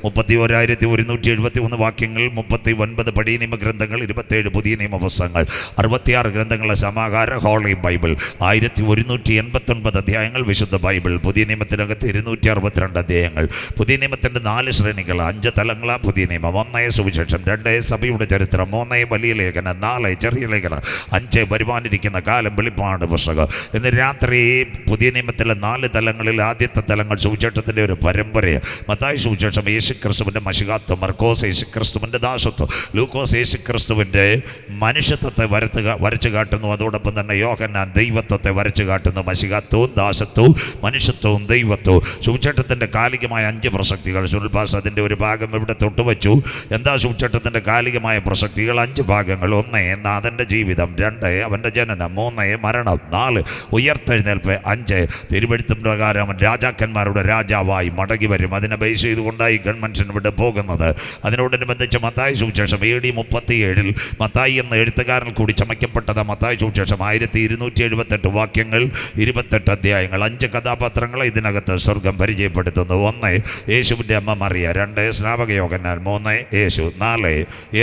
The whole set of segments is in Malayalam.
31,171 വാക്യങ്ങൾ, 39 പഴയ നിയമഗ്രന്ഥങ്ങൾ, 27 പുതിയ നിയമപുസ്തകങ്ങൾ, 66 ഗ്രന്ഥങ്ങളുടെ സമാഹാര ഹോളി ബൈബിൾ, 1189 അധ്യായങ്ങൾ വിശുദ്ധ ബൈബിൾ. പുതിയ നിയമത്തിനകത്ത് 262 അധ്യായങ്ങൾ. പുതിയ നിയമത്തിൻ്റെ 4 ശ്രേണികൾ, 5 തലങ്ങളാണ് പുതിയ നിയമം. 1 സുവിശേഷം, 2 സഭയുടെ ചരിത്രം, 3 വലിയ ലേഖനം, 4 ചെറിയ ലേഖനം, 5 വരുവാനിരിക്കുന്ന കാലം വെളിപ്പാട് പുസ്തകം. ഇന്ന് രാത്രി പുതിയ നിയമത്തിലെ 4 തലങ്ങളിൽ ആദ്യത്തെ തലങ്ങൾ സുവിശേഷത്തിൻ്റെ ഒരു പരമ്പരയാണ്. മത്തായി സുവിശേഷം യേശുക്രിസ്തുവിൻ്റെ മശിഹാത്വം, മർക്കോസ് യേശുക്രിസ്തുവിൻ്റെ ദാസത്വം, ലൂക്കോസ് യേശുക്രിസ്തുവിൻ്റെ മനുഷ്യത്വത്തെ വരച്ചു കാട്ടുന്നു. അതോടൊപ്പം തന്നെ യോഹന്നാൻ ദൈവത്വത്തെ വരച്ചു കാട്ടുന്നു. മശിഹാത്വവും ദാസത്വവും മനുഷ്യത്വവും ദൈവത്വവും. സുവിശേഷത്തിൻ്റെ കാലികമായ 5 പ്രസക്തികൾ. സുൽപാസ് അതിൻ്റെ ഒരു ഭാഗം ഇവിടെ തൊട്ടുവച്ചു. എന്താ സുവിശേഷത്തിൻ്റെ കാലികമായ പ്രസക്തികൾ? 5 ഭാഗങ്ങൾ. 1 നാഥൻ്റെ ജീവിതം, 2 അവൻ്റെ ജനനം, 3 മരണം, 4 ഉയർത്തെഴുന്നേൽപ്പ്, 5 തിരുവെഴുത്തും പ്രകാരം അവൻ രാജാക്കന്മാരുടെ രാജാവായി മടങ്ങി വരും. അതിനെ ബേസ് ചെയ്തുകൊണ്ടായി കൺവെൻഷൻ ഇവിടെ പോകുന്നത്. അതിനോടനുബന്ധിച്ച് മത്തായി സുവിശേഷം AD 37 മത്തായി എന്ന എഴുത്തുകാരൻ കൂടി ചമയ്ക്കപ്പെട്ടത് മത്തായി സുവിശേഷം. 1278 വാക്യങ്ങൾ, 28 അധ്യായങ്ങൾ, 5 കഥാപാത്രങ്ങളെ ഇതിനകത്ത് സ്വർഗം പരിചയപ്പെടുത്തുന്നു. 1 യേശുവിൻ്റെ അമ്മ മറിയ, 2 സ്നാപക യോഹന്നാൻ, 3 യേശു, 4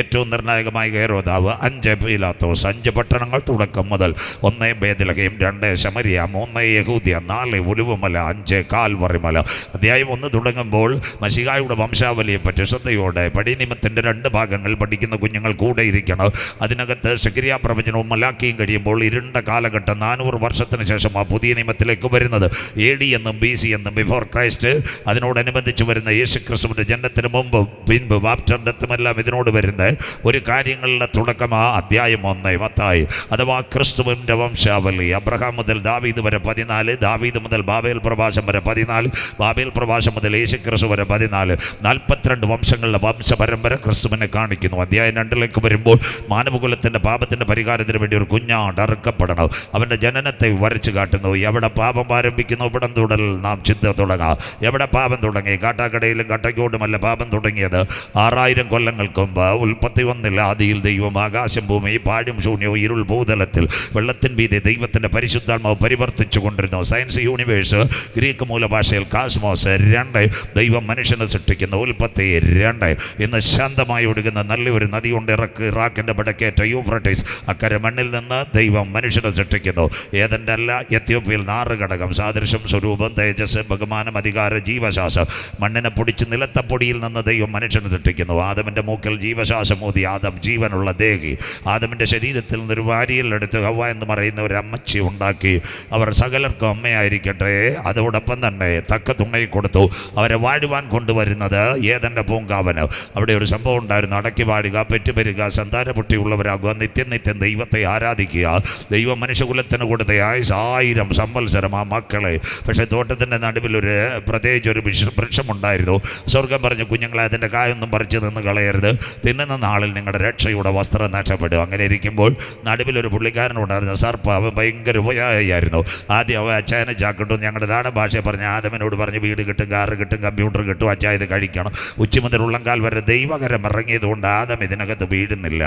ഏറ്റവും നിർണായകമായ ഹെരോദാവ്, 5 പീലാത്തോസ്. 5 പട്ടണങ്ങൾ തുടക്കം മുതൽ. 1 ബേത്ലഹേം, 2 ശമരിയ, 3 യഹൂദ്യ, 4 ഒലിവുമല, 5 കാൽവറിമല. അധ്യായം 1 തുടങ്ങുമ്പോൾ മശിഹായുടെ വംശാവലിയെപ്പറ്റി ശ്രദ്ധയോടെ പഴയ നിയമത്തിൻ്റെ 2 ഭാഗങ്ങൾ പഠിക്കുന്ന കുഞ്ഞുങ്ങൾ കൂടെ ഇരിക്കണം. അതിനകത്ത് സെഖരിയാ പ്രവചനവും മലാക്കിയും കഴിയുമ്പോൾ ഇരുണ്ട കാലഘട്ടം 400 വർഷത്തിന് ശേഷം ആ പുതിയ നിയമത്തിലേക്ക് വരുന്നത്. AD എന്നും BC എന്നും ബിഫോർ ക്രൈസ്റ്റ്. അതിനോടനുബന്ധിച്ച് വരുന്ന യേശുക്രിസ്തുവിൻ്റെ ജനനത്തിന് മുമ്പ് പിൻപ് ബാപ്റ്റർഡത്തുമെല്ലാം ഇതിനോട് വരുന്ന ഒരു കാര്യങ്ങളുടെ തുടക്കമാ അധ്യായം 1 മത്തായി, അഥവാ ക്രിസ്തുവിൻ്റെ വംശാവലി. അബ്രഹാം മുതൽ ദാവീദ് വരെ 14, ദാവീദ് മുതൽ ബാബേൽ പ്രവാസം വരെ 14, ബാബേൽ പ്രവാസം മുതൽ യേശുക്രിസ്തു വരെ 14. 42 വംശങ്ങളുടെ വംശപരമ്പര ക്രിസ്തുവിനെ കാണിക്കുന്നു. അധ്യായം 2 വരുമ്പോൾ മാനവകുലത്തിൻ്റെ പാപത്തിൻ്റെ പരിഹാരത്തിന് വേണ്ടി ഒരു കുഞ്ഞാട് അറുക്കപ്പെടണം. അവൻ്റെ ജനനത്തെ വരച്ചു കാട്ടുന്നു. എവിടെ പാപം ആരംഭിക്കുന്നു ഇവിടം തുടൽ നാം ചിന്ത തുടങ്ങാം. എവിടെ പാപം തുടങ്ങി? കാട്ടാക്കടയിലും കാട്ടയ്ക്കോടുമല്ല പാപം തുടങ്ങിയത്. 6000 കൊല്ലങ്ങൾക്ക് മുമ്പ്. ഉൽപ്പത്തി 1 ആദിയിൽ ദൈവം ആകാശം ഭൂമി പാഴും ശൂന്യവും ഇരുൾ ഭൂതലത്തിൽ വെള്ളത്തിൻ വീതി ദൈവത്തിൻ്റെ പരിശുദ്ധാത്മാവ് പരിവർത്തിച്ചു കൊണ്ടിരുന്നു. സയൻസ് യൂണിവേഴ്സ്, ഗ്രീക്ക് മൂലഭാഷയിൽ കാസ്മോസ്. 2 ദൈവം മനുഷ്യനെ സൃഷ്ടിക്കുന്നു. ഉൽപ്പത്തി 2. ഇന്ന് ശാന്തമായി ഒഴുകുന്ന നല്ലൊരു നദിയുണ്ട് ഇറാഖിൻ്റെ വടക്കേറ്റ യൂഫ്രട്ടീസ്. അക്കരെ മണ്ണിൽ നിന്ന് ദൈവം മനുഷ്യനെ സൃഷ്ടിക്കുന്നു. ഏതെൻ്റെ അല്ല, എത്യോപ്യയിൽ 4 ഘടകം, സാദൃശ്യം, സ്വരൂപം, തേജസ്, ബഹുമാനം, അധികാരം, ജീവശ്വാസം. മണ്ണിനെ പൊടിച്ച് നിലത്ത പൊടിയിൽ നിന്ന് ദൈവം മനുഷ്യനെ സൃഷ്ടിക്കുന്നു. ആദമിൻ്റെ മൂക്കിൽ ജീവശ്വാസം ഊതി ആദം ജീവനുള്ള ദേഹി. ആദമിൻ്റെ ശരീരത്തിൽ നിന്നൊരു വാരിയിലെടുത്ത് ഹവ്വ എന്ന് പറയുന്ന ഒരു അമ്മച്ചി ഉണ്ടാക്കി. അവർ സകലർക്കും അമ്മയായിരിക്കട്ടെ. അതോടൊപ്പം തന്നെ തക്ക തുണയിൽ കൊടുത്തു. അവരെ വാഴുവാൻ കൊണ്ടുവരുന്നത് ഏതെൻ്റെ പൂങ്കാവന്. അവിടെ ഒരു സംഭവം ഉണ്ടായിരുന്നു. അടക്കി വാഴുക, പെറ്റുപെരുക, സന്താനപുഷ്ടിയുള്ളവരാകുക, നിത്യം നിത്യം ദൈവത്തെ ആരാധിക്കുക. ദൈവം മനുഷ്യകുലത്തിന് കൊടുത്ത 1000 സംവത്സരം ആ മക്കളെ. പക്ഷേ തോട്ടത്തിൻ്റെ നടുവിലൊരു പ്രത്യേകിച്ച് ഒരു വൃക്ഷമുണ്ടായിരുന്നു. സ്വർഗം പറഞ്ഞു, കുഞ്ഞുങ്ങളെ അതിൻ്റെ കായൊന്നും പറിച്ച് നിന്ന് കളയരുത്. തിന്നുന്ന നാളിൽ നിങ്ങളുടെ രക്ഷയുടെ വസ്ത്രം നഷ്ടപ്പെടും. അങ്ങനെ ഇരിക്കുമ്പോൾ നടുവിലൊരു പുള്ളിക്കാരനുണ്ടായിരുന്നു, സർപ്പ. അവൻ ഭയങ്കര ഉപയായിരുന്നു. ആദ്യം അവൻ അച്ചായനെ ചാക്കിട്ടും ഞങ്ങളുടെ നാടൻ ഭാഷയെ പറഞ്ഞ് ആദമിനോട് പറഞ്ഞ് വീട് കിട്ടും, കാറ് കിട്ടും, കമ്പ്യൂട്ടർ കിട്ടും, അച്ചായ ഇത് കഴിക്കണം. ഉച്ച മുതൽ ഉള്ളംകാൽ വരെ ദൈവകരം ഇറങ്ങിയതുകൊണ്ട് ആദം ഇതിനകത്ത് വീടുന്നില്ല.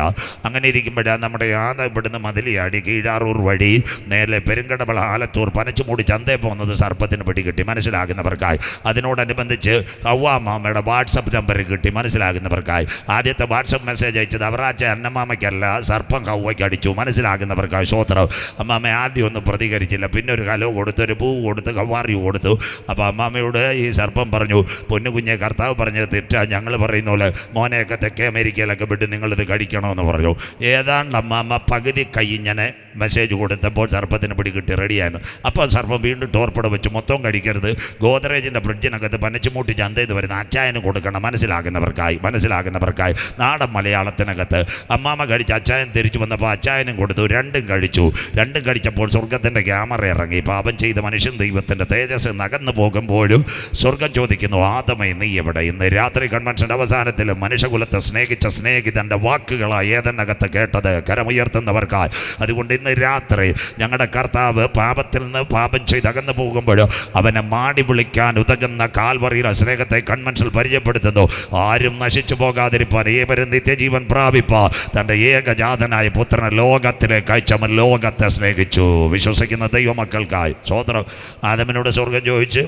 അങ്ങനെ ഇരിക്കുമ്പോഴാണ് നമ്മുടെ ആദം ഇവിടുന്ന് മതിലിയാടി കീഴാറൂർ വഴി നേരെ പെരുങ്കടവള, ആലത്തൂർ, പനച്ചുമൂടി ചന്തയിൽ പോകുന്നത് സർപ്പത്തിന് പിടി കിട്ടി, മനസ്സിലാകുന്നവർക്കായി. അതിനോടനുബന്ധിച്ച് ഹവ്വാമ്മയുടെ വാട്സപ്പ് നമ്പർ കിട്ടി, മനസ്സിലാകുന്നവർക്കായി. ആദ്യത്തെ വാട്സപ്പ് മെസ്സേജ് അയച്ചത് അവറാച്ച അന്നമാമയ്ക്കല്ല, സർപ്പം ഹവ്വയ്ക്ക് അടിച്ചു, മനസ്സിലാകുന്നവർക്കായി. സ്വോത്രം. അമ്മാമ്മ ആദ്യം ഒന്നും പ്രതികരിച്ചില്ല. പിന്നെ ഒരു കലോ കൊടുത്ത്, ഒരു പൂ കൊടുത്ത്, കവാറിയു കൊടുത്തു. അപ്പോൾ അമ്മാമ്മയോട് ഈ സർപ്പം പറഞ്ഞു, പൊന്നു കുഞ്ഞെ, കർത്താവ് പറഞ്ഞത് തെറ്റാ. ഞങ്ങൾ പറയുന്ന പോലെ മോനെയൊക്കെ തെക്കേ അമേരിക്കയിലൊക്കെ വിട്ട് നിങ്ങളിത് കഴിക്കണമെന്ന് പറഞ്ഞു. ഏതാണ്ട് അമ്മാമ്മ പകുതി കൈഞ്ഞനെ മെസ്സേജ് കൊടുത്തപ്പോൾ സർപ്പത്തിന് പിടി കിട്ടി, റെഡിയായിരുന്നു. അപ്പോൾ സർപ്പം വീണ്ടും ടോർപ്പട വെച്ച് മൊത്തം കഴിക്കരുത്, ഗോദ്രേജിൻ്റെ ഫ്രിഡ്ജിനകത്ത് പനച്ചുമൂട്ടി ചന്തയിൽ വരുന്ന അച്ചായന് കൊടുക്കണം, മനസ്സിലാകുന്നവർക്കായി. നാടൻ മലയാളത്തിനകത്ത് അമ്മാമ്മ കഴിച്ച് അച്ചായൻ തിരിച്ചു വന്നപ്പോൾ അച്ചായനും കൊടുത്തു. 2 കഴിച്ചു. 2 കഴിച്ചപ്പോൾ സ്വർഗത്തിൻ്റെ ക്യാമറ ഇറങ്ങി. പാപം ചെയ്ത മനുഷ്യൻ ദൈവത്തിൻ്റെ തേജസ് നകന്നു പോകുമ്പോഴും സ്വർഗം ചോദിക്കുന്നു, ആദമേ നീ എവിടെ? ഇന്ന് രാത്രി കൺവെൻഷൻ്റെ അവസാനത്തിൽ മനുഷ്യകുലത്തെ സ്നേഹിച്ച സ്നേഹിതൻ്റെ വാക്കുകളായി ഏതെന്നകത്ത് കേട്ടത് കരമുയർത്തുന്നവർക്കായി. അതുകൊണ്ട് ഇന്ന് രാത്രി ഞങ്ങളുടെ കർത്താവ് പാപത്തിൽ നിന്ന് പാപം ചെയ്ത് അകന്നു പോകുമ്പോൾ അവനെ മാടി വിളിക്കാൻ ഉതകുന്ന കാൽവറിയിലെ സ്നേഹത്തെ കൺവെൻഷൻ പരിചയപ്പെടുത്തുന്നു. ആരും നശിച്ചു പോകാതിരിപ്പാൻ, ഏവരും നിത്യജീവൻ പ്രാപിപ്പാൻ തൻ്റെ ഏകജാതനായ പുത്രനെ ലോകത്തിലേക്ക് അയച്ചവൻ ലോകത്തെ സ്നേഹിച്ചു. വിശ്വസിക്കുന്ന ദൈവമക്കൾക്കായി സ്വോത്രം. ആദമിനോട് സ്വർഗം ചോദിച്ച്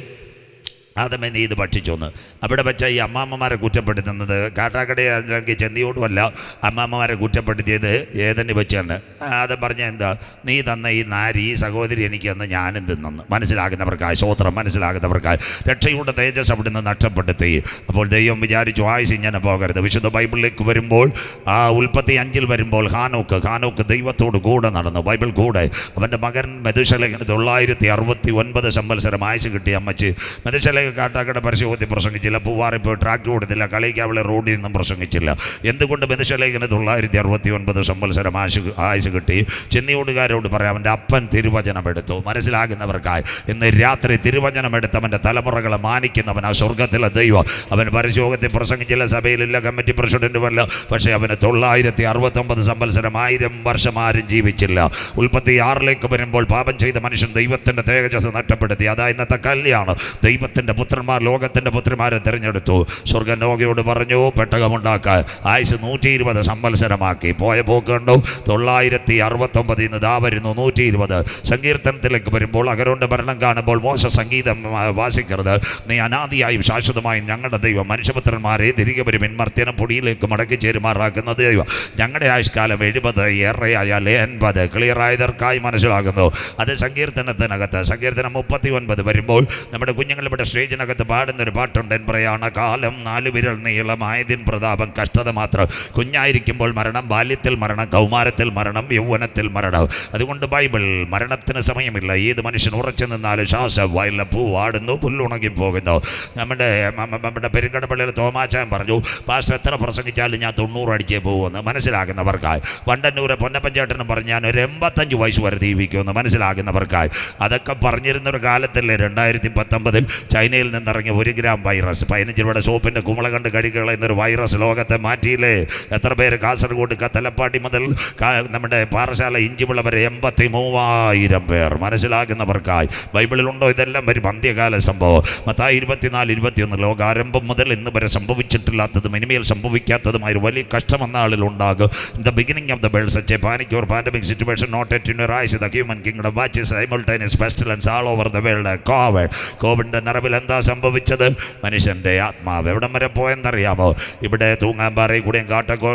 ആദമേ നീ ഇത് ഭക്ഷിച്ചോന്ന്. അവിടെ വെച്ച ഈ അമ്മാമ്മമാരെ കുറ്റപ്പെടുത്തുന്നത് കാട്ടാക്കടയാണെങ്കിൽ ചെന്നിയോടുമല്ല, അമ്മാമ്മമാരെ കുറ്റപ്പെടുത്തിയത് ഏതെന്ന് വെച്ചാണ്. അത് പറഞ്ഞ എന്താ, നീ തന്ന ഈ നാരി ഈ സഹോദരി എനിക്ക് തന്ന് ഞാനും തിന്നെന്ന്. മനസ്സിലാകുന്നവർക്കായി സ്വോത്രം, മനസ്സിലാകുന്നവർക്കായി രക്ഷയുടെ തേജസ് അവിടുന്ന് നഷ്ടപ്പെടുത്തി. അപ്പോൾ ദൈവം വിചാരിച്ചു ആയുസ് ഇങ്ങനെ പോകരുത്. വിശുദ്ധ ബൈബിളിലേക്ക് വരുമ്പോൾ ആ ഉൽപ്പത്തി 5 വരുമ്പോൾ ഹാനോക്ക് ദൈവത്തോട് കൂടെ നടന്നു. ബൈബിൾ കൂടെ അവൻ്റെ മകൻ മെതുശലേഖന് 969 സംവത്സരം ആയുസ് കിട്ടിയ അമ്മച്ചി. മെതുശലേഖ കാട്ടാക്കട പരിശോധന പ്രസംഗിച്ചില്ല, പൂവാറിപ്പോൾ ട്രാക്ട് കൊടുത്തില്ല, കളിക്ക് അവളെ റോഡിൽ നിന്നും പ്രസംഗിച്ചില്ല. എന്തുകൊണ്ട് മെതുശലേഖന് 969 സംവത്സരം ആയുസ് കിട്ടി? ചെന്നിയോടുകാരോട് പറയാം, അവൻ്റെ അപ്പൻ തിരുവചനം എടുത്തു. മനസ്സിലാകുന്നവർക്കായി ഇന്ന് രാത്രി തിരുവചനം എടുത്തവൻ്റെ തലമുറകളെ മാനിക്കുന്നവൻ ആ സ്വർഗത്തിലെ ദൈവം. അവൻ പരിശോധത്തിൽ പ്രസംഗിച്ചില്ല, സഭയിലില്ല, കമ്മിറ്റി പ്രസിഡന്റുമല്ല. പക്ഷേ അവന് 969 സംവത്സരം 1000 വർഷം ആരും ജീവിച്ചില്ല. ഉൽപ്പത്തി 6 വരുമ്പോൾ പാപം ചെയ്ത മനുഷ്യൻ ദൈവത്തിൻ്റെ തേജസ് നഷ്ടപ്പെടുത്തി. അതാ ഇന്നത്തെ കല്യാണം. ദൈവത്തിൻ്റെ പുത്രന്മാർ ലോകത്തിൻ്റെ പുത്രിമാരെ തിരഞ്ഞെടുത്തു. സ്വർഗം നോഗയോട് പറഞ്ഞു പെട്ടകമുണ്ടാക്കാൻ. ആയുസ് 120 സംവത്സരമാക്കി. പോയ പോക്ക് കണ്ടു. 969 ഇന്ന് ദാ വരുന്നു 120. സങ്കീർത്തനത്തിലേക്ക് വരുമ്പോൾ അഹരോന്റെ മരണം കാണുമ്പോൾ മോശ സംഗീതം വാസിക്കരുത്, നീ അനാദിയായും ശാശ്വതമായും ഞങ്ങളുടെ ദൈവം മനുഷ്യപുത്രന്മാരെ തിരികെ വരും മർത്യനം പൊടിയിലേക്ക് മടക്കി ചേരുമാറാക്കുന്ന ദൈവം. ഞങ്ങളുടെ ആയുഷ്കാലം 70, ഏറെയായാൽ 80. ക്ലിയറായതർക്കായി മനസ്സിലാകുന്നു. അത് സങ്കീർത്തനത്തിനകത്ത്. സങ്കീർത്തനം 39 വരുമ്പോൾ നമ്മുടെ കുഞ്ഞുങ്ങളുടെ സ്റ്റേജിനകത്ത് പാടുന്നൊരു പാട്ടുണ്ട്. പറയാണ്, കാലം 4 വിരൽ നീളമായതിൻ പ്രതാപം കഷ്ടത മാത്രം. കുഞ്ഞായിരിക്കുമ്പോൾ മരണം, ബാല്യത്തിൽ മരണം, കൗമാരത്തിൽ മരണം, യൗവനത്തിൽ മരണം. അതുകൊണ്ട് ബൈബിൾ മരണത്തിന് സമയമില്ല. ഏത് മനുഷ്യൻ ഉറച്ചു നിന്നാലും ശ്വാസം വയലിലെ പൂ ആടുന്നു, പുല്ലുണങ്ങി പോകുന്നു. നമ്മുടെ പെരുങ്കടപ്പള്ളിയിൽ തോമാച്ചാൻ പറഞ്ഞു, പാസ്റ്റർ എത്ര പ്രസംഗിച്ചാലും ഞാൻ 90 അടിച്ചേ പോകുമെന്ന്. മനസ്സിലാകുന്നവർക്കായി. വണ്ടന്നൂരെ പൊന്നപ്പഞ്ചേട്ടനും പറഞ്ഞ് ഞാൻ ഒരു 85 വയസ്സ് വരെ ജീവിക്കുമെന്ന്. മനസ്സിലാകുന്നവർക്കായി. അതൊക്കെ പറഞ്ഞിരുന്നൊരു കാലത്തല്ലേ 2019 ചൈനയിൽ നിന്നിറങ്ങിയ 1 ഗ്രാം വൈറസ്, 15 രൂപയുടെ സോപ്പിൻ്റെ കുമള കണ്ട് കടികളെന്നൊരു വൈറസ് ലോകത്തെ മാറ്റിയില്ലേ? എത്ര പേര് കാസർഗോഡ് തലപ്പാടി മുതൽ നമ്മുടെ പാറശാല ഇഞ്ചിവിള വരെ 83,000 പേർ. മനസ്സിലാകുന്നവർക്കായി. ബൈബിളിലുണ്ടോ? ഇതെല്ലാം വരും അന്ത്യകാല സംഭവം. മത്തായി 24-21 ലോകാരംഭം മുതൽ ഇന്ന് വരെ സംഭവിച്ചിട്ടില്ലാത്തതും ഇനിമേൽ സംഭവിക്കാത്തതുമായ ഒരു വലിയ കഷ്ടം എന്ന ആളിലുണ്ടാകും. In the beginning of the world such a panic or pandemic situation not yet in your eyes, the human kingdom watches simultaneous pestilence all over the world. കോവിഡിൻ്റെ നിറവിൽ എന്താ സംഭവിച്ചത്? മനുഷ്യൻ്റെ ആത്മാവ് എവിടം വരെ പോയെന്നറിയാമോ? ഇവിടെ തൂങ്ങാമ്പാറയിൽ കൂടെയും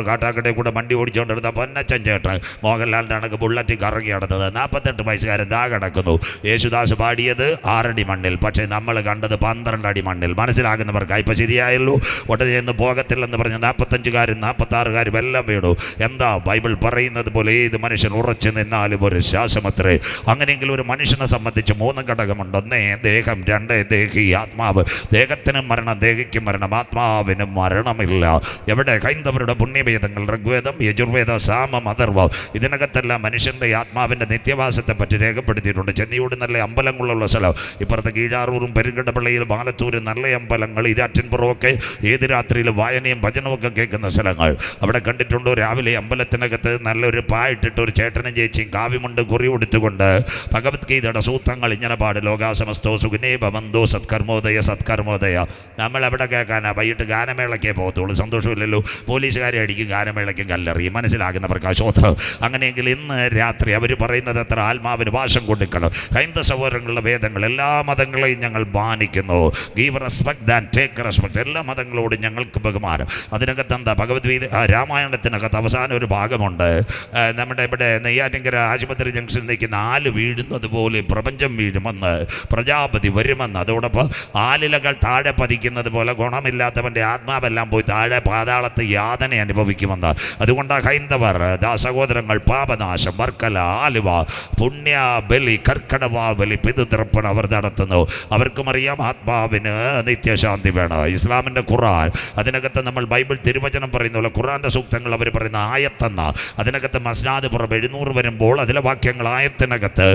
കാട്ടാക്കടയിൽ കൂടെ വണ്ടി ഓടിച്ചുകൊണ്ടിരുന്ന പൊന്നച്ചൻ ചേട്ടൻ മോഹൻലാലിൻ്റെ അണക്ക് ബുള്ളറ്റിൽ കറങ്ങി നടന്നത്. 48 വയസ്സുകാരൻ ദാ കിടക്കുന്നു. യേശുദാസ് പാടിയത് 6 അടി മണ്ണിൽ, പക്ഷേ നമ്മൾ കണ്ടത് 12 അടി മണ്ണിൽ. മനസ്സിലാകുന്നവർക്കായി. ഇപ്പം ശരിയായല്ലോ. ഉടനെ നിന്ന് പോകത്തില്ലെന്ന് പറഞ്ഞ് 45-കാരും 46-കാരും എല്ലാം വീണു. എന്താ ബൈബിൾ പറയുന്നത് പോലെ ഏത് മനുഷ്യൻ ഉറച്ചു നിന്നാലും ഒരു ശ്വാസമത്രേ. അങ്ങനെയെങ്കിലും ഒരു മനുഷ്യനെ സംബന്ധിച്ച് 3 ഘടകമുണ്ട്. 1 ദേഹം, 2 ദേഹി, ആത്മാവ്. ദേഹത്തിനും മരണം, ദേഹിക്കും മരണം, ആത്മാവിനും മരണമില്ല. എവിടെ? ഹൈന്ദവരുടെ പുണ്യവേദങ്ങൾ, ഋഗ്വേദം, യജുർവേദ, സാമം, അഥർവം. ഇതിനകത്തെല്ലാം മനുഷ്യൻ്റെ ആത്മാവിൻ്റെ നിത്യവാസത്തെ പറ്റി രേഖപ്പെടുത്തിയിട്ടുണ്ട്. ചെന്നിയോട് നല്ല അമ്പലങ്ങളുള്ള സ്ഥലം. ഇപ്പുറത്തെ കീഴാറൂറും പെരുങ്കടപ്പള്ളിയിലും ആലത്തൂരും നല്ല അമ്പലങ്ങൾ. ഇരാറ്റിൻപുറമൊക്കെ ഏത് രാത്രിയിലും വായനയും ഭജനമൊക്കെ കേൾക്കുന്ന സ്ഥലങ്ങൾ. അവിടെ കണ്ടിട്ടുണ്ടോ? രാവിലെ അമ്പലത്തിനകത്ത് നല്ലൊരു പായിട്ടിട്ട് ഒരു ചേട്ടനും ചേച്ചിയും കാവ്യമുണ്ട് കുറി കൊടുത്തുകൊണ്ട് ഭഗവത്ഗീതയുടെ സൂത്രങ്ങൾ ഇങ്ങനെ പാട്. ലോകാസമസ്തോ സുഖനേ ഭവന്തോ സത്കർമ്മോദയ സത്കർമ്മോദയ. നമ്മൾ എവിടെ കേൾക്കാനാ? വൈകിട്ട് ഗാനമേളയ്ക്കേ പോകത്തുള്ളൂ. സന്തോഷമില്ലല്ലോ. പോലീസുകാരെ അടിക്കും, ഗാനമേളയ്ക്കും കല്ലെറിയും. മനസ്സിലാകുന്നവർക്ക് അശോധം. അങ്ങനെയെങ്കിൽ ഇന്ന് രാത്രി അവർ പറയുന്നത് എത്ര ആത്മാവിന് വാശം കൊടുക്കണം. ഹൈന്ദവ സഹോദരങ്ങളുടെ വേദങ്ങൾ എല്ലാ മതങ്ങളെയും ഞങ്ങൾ മാനിക്കുന്നു. Give respect and take respect. എല്ലാ മതങ്ങളോടും ഞങ്ങൾക്ക് ബഹുമാനം. അതിനകത്ത് എന്താ? ഭഗവത്ഗീത രാമായണത്തിനകത്ത് അവസാനം ഒരു ഭാഗമുണ്ട്. നമ്മുടെ ഇവിടെ നെയ്യാറ്റിൻകര ആശുപത്രി ജംഗ്ഷനിലേക്ക് 4 വീഴുന്നത് പോലെ പ്രപഞ്ചം വീഴുമെന്ന്, പ്രജാപതി വരുമെന്ന്. അതോടൊപ്പം ആലിലകൾ താഴെ പതിക്കുന്നത് പോലെ ഗുണമില്ലാത്തവൻ്റെ ആത്മാവെല്ലാം പോയി താഴെ പാതാളത്ത് യാതന അനുഭവിക്കുമെന്ന്. അതുകൊണ്ട് ഹൈന്ദവർ സഹോദരങ്ങൾ പാപനാശം, വർക്കല, ആലുവ, പുണ്യ ബലി, കർക്കടവ ബലി, പിതൃതർപ്പണം അവർ നടത്തുന്നു. അവർക്കും അറിയാം ആത്മാവിന് നിത്യശാന്തി വേണം. ഇസ്ലാമിൻ്റെ ഖുർആൻ, അതിനകത്ത് നമ്മൾ ബൈബിൾ തിരുവചനം പറയുന്ന പോലെ ഖുർആൻ്റെ സൂക്തങ്ങൾ അവർ പറയുന്ന ആയത്തെന്ന. അതിനകത്ത് മസ്നാദ് പുറം 700 വരുമ്പോൾ അതിലെ വാക്യങ്ങൾ ആയത്തിനകത്ത്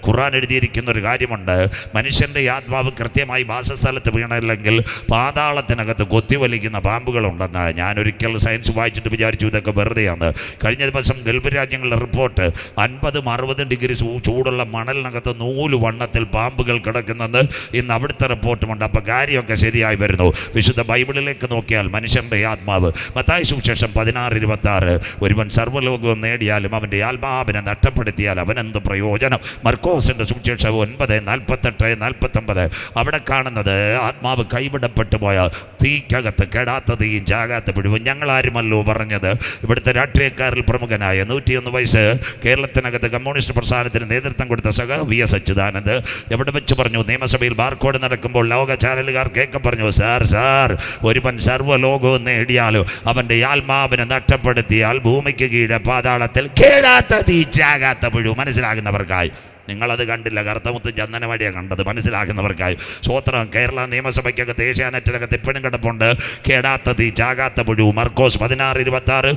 ഖുർആൻ എഴുതിയിരിക്കുന്ന ഒരു കാര്യമുണ്ട്. മനുഷ്യൻ്റെ ആത്മാവ് കൃത്യമായി വാസസ്ഥലത്ത് വീണില്ലെങ്കിൽ പാതാളത്തിനകത്ത് കൊത്തിവലിക്കുന്ന പാമ്പുകളുണ്ടെന്ന്. ഞാനൊരിക്കൽ സയൻസ് വായിച്ചിട്ട് വിചാരിച്ചു ഇതൊക്കെ വെറുതെയാണ്. കഴിഞ്ഞ ദിവസം ഗൾഫ് രാജ്യങ്ങളുടെ റിപ്പോർട്ട് 50-60 ഡിഗ്രി ചൂടുള്ള മണലിനകത്ത് 100 വണ്ണത്തിൽ പാമ്പുകൾ കിടക്കുന്നെന്ന് ഇന്ന് അവിടുത്തെ റിപ്പോർട്ടുമുണ്ട്. അപ്പോൾ കാര്യമൊക്കെ ശരിയായി വരുന്നു. വിശുദ്ധ ബൈബിളിലേക്ക് നോക്കിയാൽ മനുഷ്യൻ്റെ ആത്മാവ്, മത്തായി സുവിശേഷം 16:26, ഒരുവൻ സർവ്വലോകവും നേടിയാലും അവൻ്റെ ആത്മാവിനെ നഷ്ടപ്പെടുത്തിയാൽ അവനെന്ത് പ്രയോജനം? മർക്കോസിൻ്റെ സുവിശേഷം 9:48-49, അവിടെ കാണുന്നത് ആത്മാവ് കൈവിടപ്പെട്ടു പോയാൽ തീക്കകത്ത് കെടാത്ത തീയും ചാകാത്ത പിടിവും. ഞങ്ങളാരുമല്ലോ പറഞ്ഞത്. ഇവിടുത്തെ രാഷ്ട്രീയക്കാരിൽ പ്രമുഖനായ 101 വയസ്സ് കേരളത്തിനകത്ത് കമ്മ്യൂണിസ്റ്റ് പ്രസ്ഥാനത്തിന് നേതൃത്വം കൊടുത്ത സഖ VS അച്യുതാനന്ദ് എവിടെ വെച്ച് പറഞ്ഞു, നിയമസഭയിൽ ബാർക്കോഡ് നടക്കുമ്പോൾ ലോക ചാനലുകാർ കേൾക്ക പറഞ്ഞു, സാർ ഒരുവൻ സർവ്വലോകവും നേടിയാലോ അവൻ്റെ ആത്മാവിനെ നഷ്ടപ്പെടുത്തിയാൽ ഭൂമിക്ക് കീഴെ പാതാളത്തിൽ കേടാത്ത തീ ചാകാത്ത പിടിവ്. മനസ്സിലാകുന്നവർക്കായി. നിങ്ങളത് കണ്ടില്ല, കറുത്തമുത്ത് ചന്ദനമടിയാണ് കണ്ടത്. മനസ്സിലാക്കുന്നവർക്കായി സ്വോത്രം. കേരള നിയമസഭയ്ക്കകത്ത് ഏഷ്യാനെറ്റിനകത്ത് ഇപ്പോഴും കിടപ്പുണ്ട് കേടാത്ത തീ ചാകാത്ത പുഴു. മർക്കോസ് 16:26,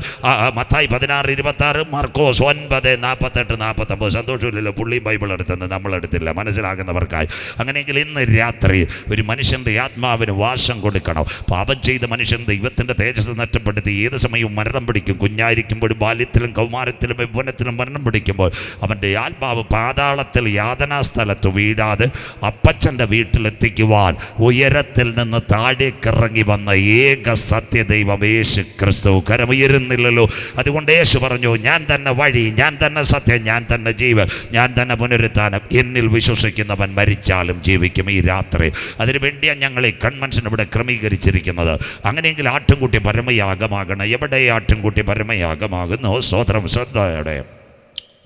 മത്തായി 16:26, മർക്കോസ് 9:48-49. സന്തോഷമില്ലല്ലോ, പുള്ളിയും ബൈബിൾ എടുത്തെന്ന് നമ്മളെടുത്തില്ല. മനസ്സിലാകുന്നവർക്കായി. അങ്ങനെയെങ്കിൽ ഇന്ന് രാത്രി ഒരു മനുഷ്യൻ്റെ ആത്മാവിന് വാസം കൊടുക്കണം. പാപം ചെയ്ത മനുഷ്യൻ ദൈവത്തിൻ്റെ തേജസ് നഷ്ടപ്പെടുത്തി ഏത് സമയവും മരണം പിടിക്കും. കുഞ്ഞായിരിക്കുമ്പോഴും ബാല്യത്തിലും കൗമാരത്തിലും യൗവനത്തിലും മരണം പിടിക്കുമ്പോൾ അവൻ്റെ ആത്മാവ് പാതാളത്തിൽ യാതനാസ്ഥലത്ത് വീഴാതെ അപ്പച്ചൻ്റെ വീട്ടിലെത്തിക്കുവാൻ ഉയരത്തിൽ നിന്ന് താഴേക്കിറങ്ങി വന്ന ഏക സത്യദൈവം യേശു ക്രിസ്തു. കരമുയരുന്നില്ലല്ലോ. അതുകൊണ്ട് യേശു പറഞ്ഞു, ഞാൻ തന്നെ വഴി, ഞാൻ തന്നെ സത്യം, ഞാൻ തന്നെ ജീവൻ, ഞാൻ തന്നെ പുനരുത്ഥാനം. എന്നിൽ വിശ്വസിക്കുന്നവൻ മരിച്ചാലും ജീവിക്കും. ഈ രാത്രി അതിനുവേണ്ടിയാണ് ഞങ്ങൾ ഈ കൺവെൻഷൻ ഇവിടെ ക്രമീകരിച്ചിരിക്കുന്നത്. അങ്ങനെയെങ്കിൽ ആട്ടിൻകുട്ടി പരമയാഗമാകണം. എവിടെ ആട്ടിൻകുട്ടി പരമയാഗമാകുന്നു? സ്വതന്ത്രം ശ്രദ്ധയോടെ.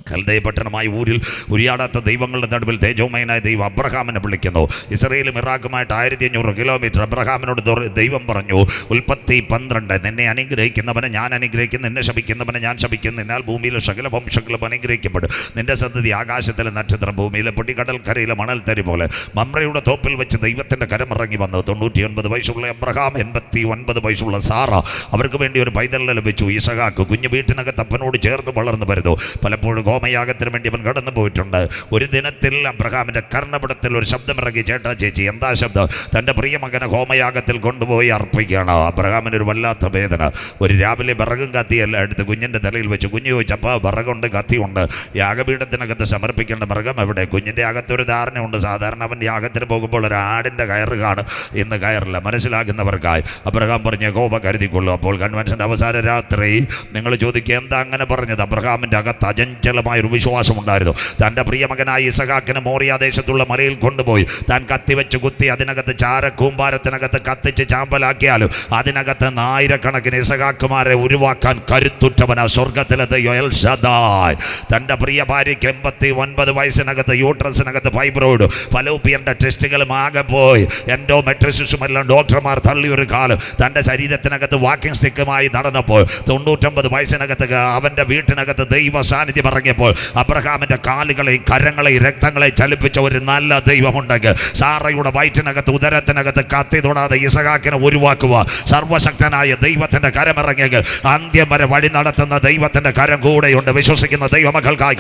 കൽദയ പട്ടണമായ ഊരിൽ ഉരിയാടാത്ത ദൈവങ്ങളുടെ നടുവിൽ തേജോമയനായ ദൈവം അബ്രഹാമിനെ വിളിക്കുന്നു. ഇസ്രയേലും ഇറാഖുമായിട്ട് 1500 കിലോമീറ്റർ. അബ്രഹാമിനോട് ദൈവം പറഞ്ഞു, ഉൽപ്പത്തി 12, നിന്നെ അനുഗ്രഹിക്കുന്നവനെ ഞാൻ അനുഗ്രഹിക്കും, നിന്നെ ശപിക്കുന്നവനെ ഞാൻ ശപിക്കും. നിന്നാൽ ഭൂമിയിലെ സകല വംശങ്ങളും അനുഗ്രഹിക്കപ്പെടും. നിന്റെ സന്തതി ആകാശത്തിലെ നക്ഷത്രം, ഭൂമിയിലെ പൊടിക്കടൽക്കരയിലെ മണൽത്തരി പോലെ. മമ്രയുടെ തോപ്പിൽ വെച്ച് ദൈവത്തിൻ്റെ കരമിറങ്ങി വന്നു. 99 വയസ്സുള്ള അബ്രഹാം, 89 വയസ്സുള്ള സാറ, അവർക്ക് വേണ്ടി ഒരു പൈതലിനെ ലഭിച്ചു, ഇസഹാക്ക്. കുഞ്ഞു വീട്ടിനകത്ത് അപ്പനോട് ചേർന്ന് വളർന്നു വരുന്നു. പലപ്പോഴും ഹോമയാഗത്തിന് വേണ്ടി അവൻ കടന്നു പോയിട്ടുണ്ട്. ഒരു ദിനത്തിൽ അബ്രഹാമിൻ്റെ കർണപടത്തിൽ ഒരു ശബ്ദമിറങ്ങി, ചേട്ടാ ചേച്ചി, എന്താ ശബ്ദം? തൻ്റെ പ്രിയ മകനെ ഹോമയാഗത്തിൽ കൊണ്ടുപോയി അർപ്പിക്കുകയാണ്. അബ്രഹാമിനൊരു വല്ലാത്ത വേദന. ഒരു രാവിലെ വിറകും കത്തിയല്ല എടുത്ത് കുഞ്ഞിൻ്റെ തലയിൽ വെച്ച്. കുഞ്ഞ് ചോദിച്ചപ്പോൾ വിറകുണ്ട്, കത്തിയുണ്ട്. യാഗപീഠത്തിനകത്ത് സമർപ്പിക്കേണ്ട മൃഗം എവിടെ? കുഞ്ഞിൻ്റെ അകത്തൊരു ധാരണയുണ്ട്. സാധാരണ അവൻ യാഗത്തിന് പോകുമ്പോൾ ഒരു ആടിൻ്റെ കയറ് കാണും, ഇന്ന് കയറില്ല. മനസ്സിലാക്കുന്നവർക്കായി അബ്രഹാം പറഞ്ഞ യഹോവ കരുതിക്കൊള്ളു. അപ്പോൾ കൺവെൻഷൻ്റെ അവസാന രാത്രി നിങ്ങൾ ചോദിക്കുക, എന്താ അങ്ങനെ പറഞ്ഞത്? അബ്രഹാമിൻ്റെ അകത്ത് അചഞ്ചലമായൊരു വിശ്വാസം ഉണ്ടായിരുന്നു. തൻ്റെ പ്രിയമകനായ ഇസഹാക്കിനെ മോറിയ ദേശത്തുള്ള മലയിൽ കൊണ്ടുപോയി താൻ കത്തിവെച്ച് കുത്തി അതിനകത്ത് ചാരക്കൂമ്പാരത്തിനകത്ത് കത്തിച്ച് ചാമ്പലാക്കിയാലും അതിനകത്ത് 1000കണക്കിന് ഇസഹാക്കുമാരെ ഉരുവാക്കാൻ കരുത്തുറ്റവനാ സ്വർഗത്തിലെ ദൈവം എൽ ശദ്ദായ്. തൻ്റെ പ്രിയ ഭാര്യയ്ക്ക് 89 വയസ്സിനകത്ത് യൂട്രസിനകത്ത് ഫൈബ്രോയിഡ്, ഫലോപ്പിയൻ്റെ ടെസ്റ്റുകളും ആകെ പോയി. എൻഡോമെട്രിസിസും എല്ലാം ഡോക്ടർമാർ തള്ളിയൊരു കാലം. തൻ്റെ ശരീരത്തിനകത്ത് വാക്കിംഗ് സ്റ്റിക്കുമായി നടന്നപ്പോൾ 99 വയസ്സിനകത്ത് അവൻ്റെ വീട്ടിനകത്ത് ദൈവ സാന്നിധ്യം ഇറങ്ങിയപ്പോൾ അബ്രഹാമിൻ്റെ കാലുകളെയും കരങ്ങളെയും രക്തങ്ങളെയും ചലിപ്പിച്ച ഒരു നല്ല ദൈവമുണ്ടെങ്കിൽ സാറയുടെ വയറ്റിനകത്ത് ഉദരത്തിനകത്ത് കത്തി തൊടാതെ ഇസഹാക്കിനെ ഉരുവാക്കുക സർവശക്തനായ ദൈവത്തിൻ്റെ കരമിറങ്ങിയെങ്കിൽ അന്ത്യം വരെ വഴി നടത്തുന്ന ദൈവത്തിൻ്റെ കരം കൂടെയുണ്ട്. വിശ്വസിക്കുന്ന ദൈവമക്കൾക്കായി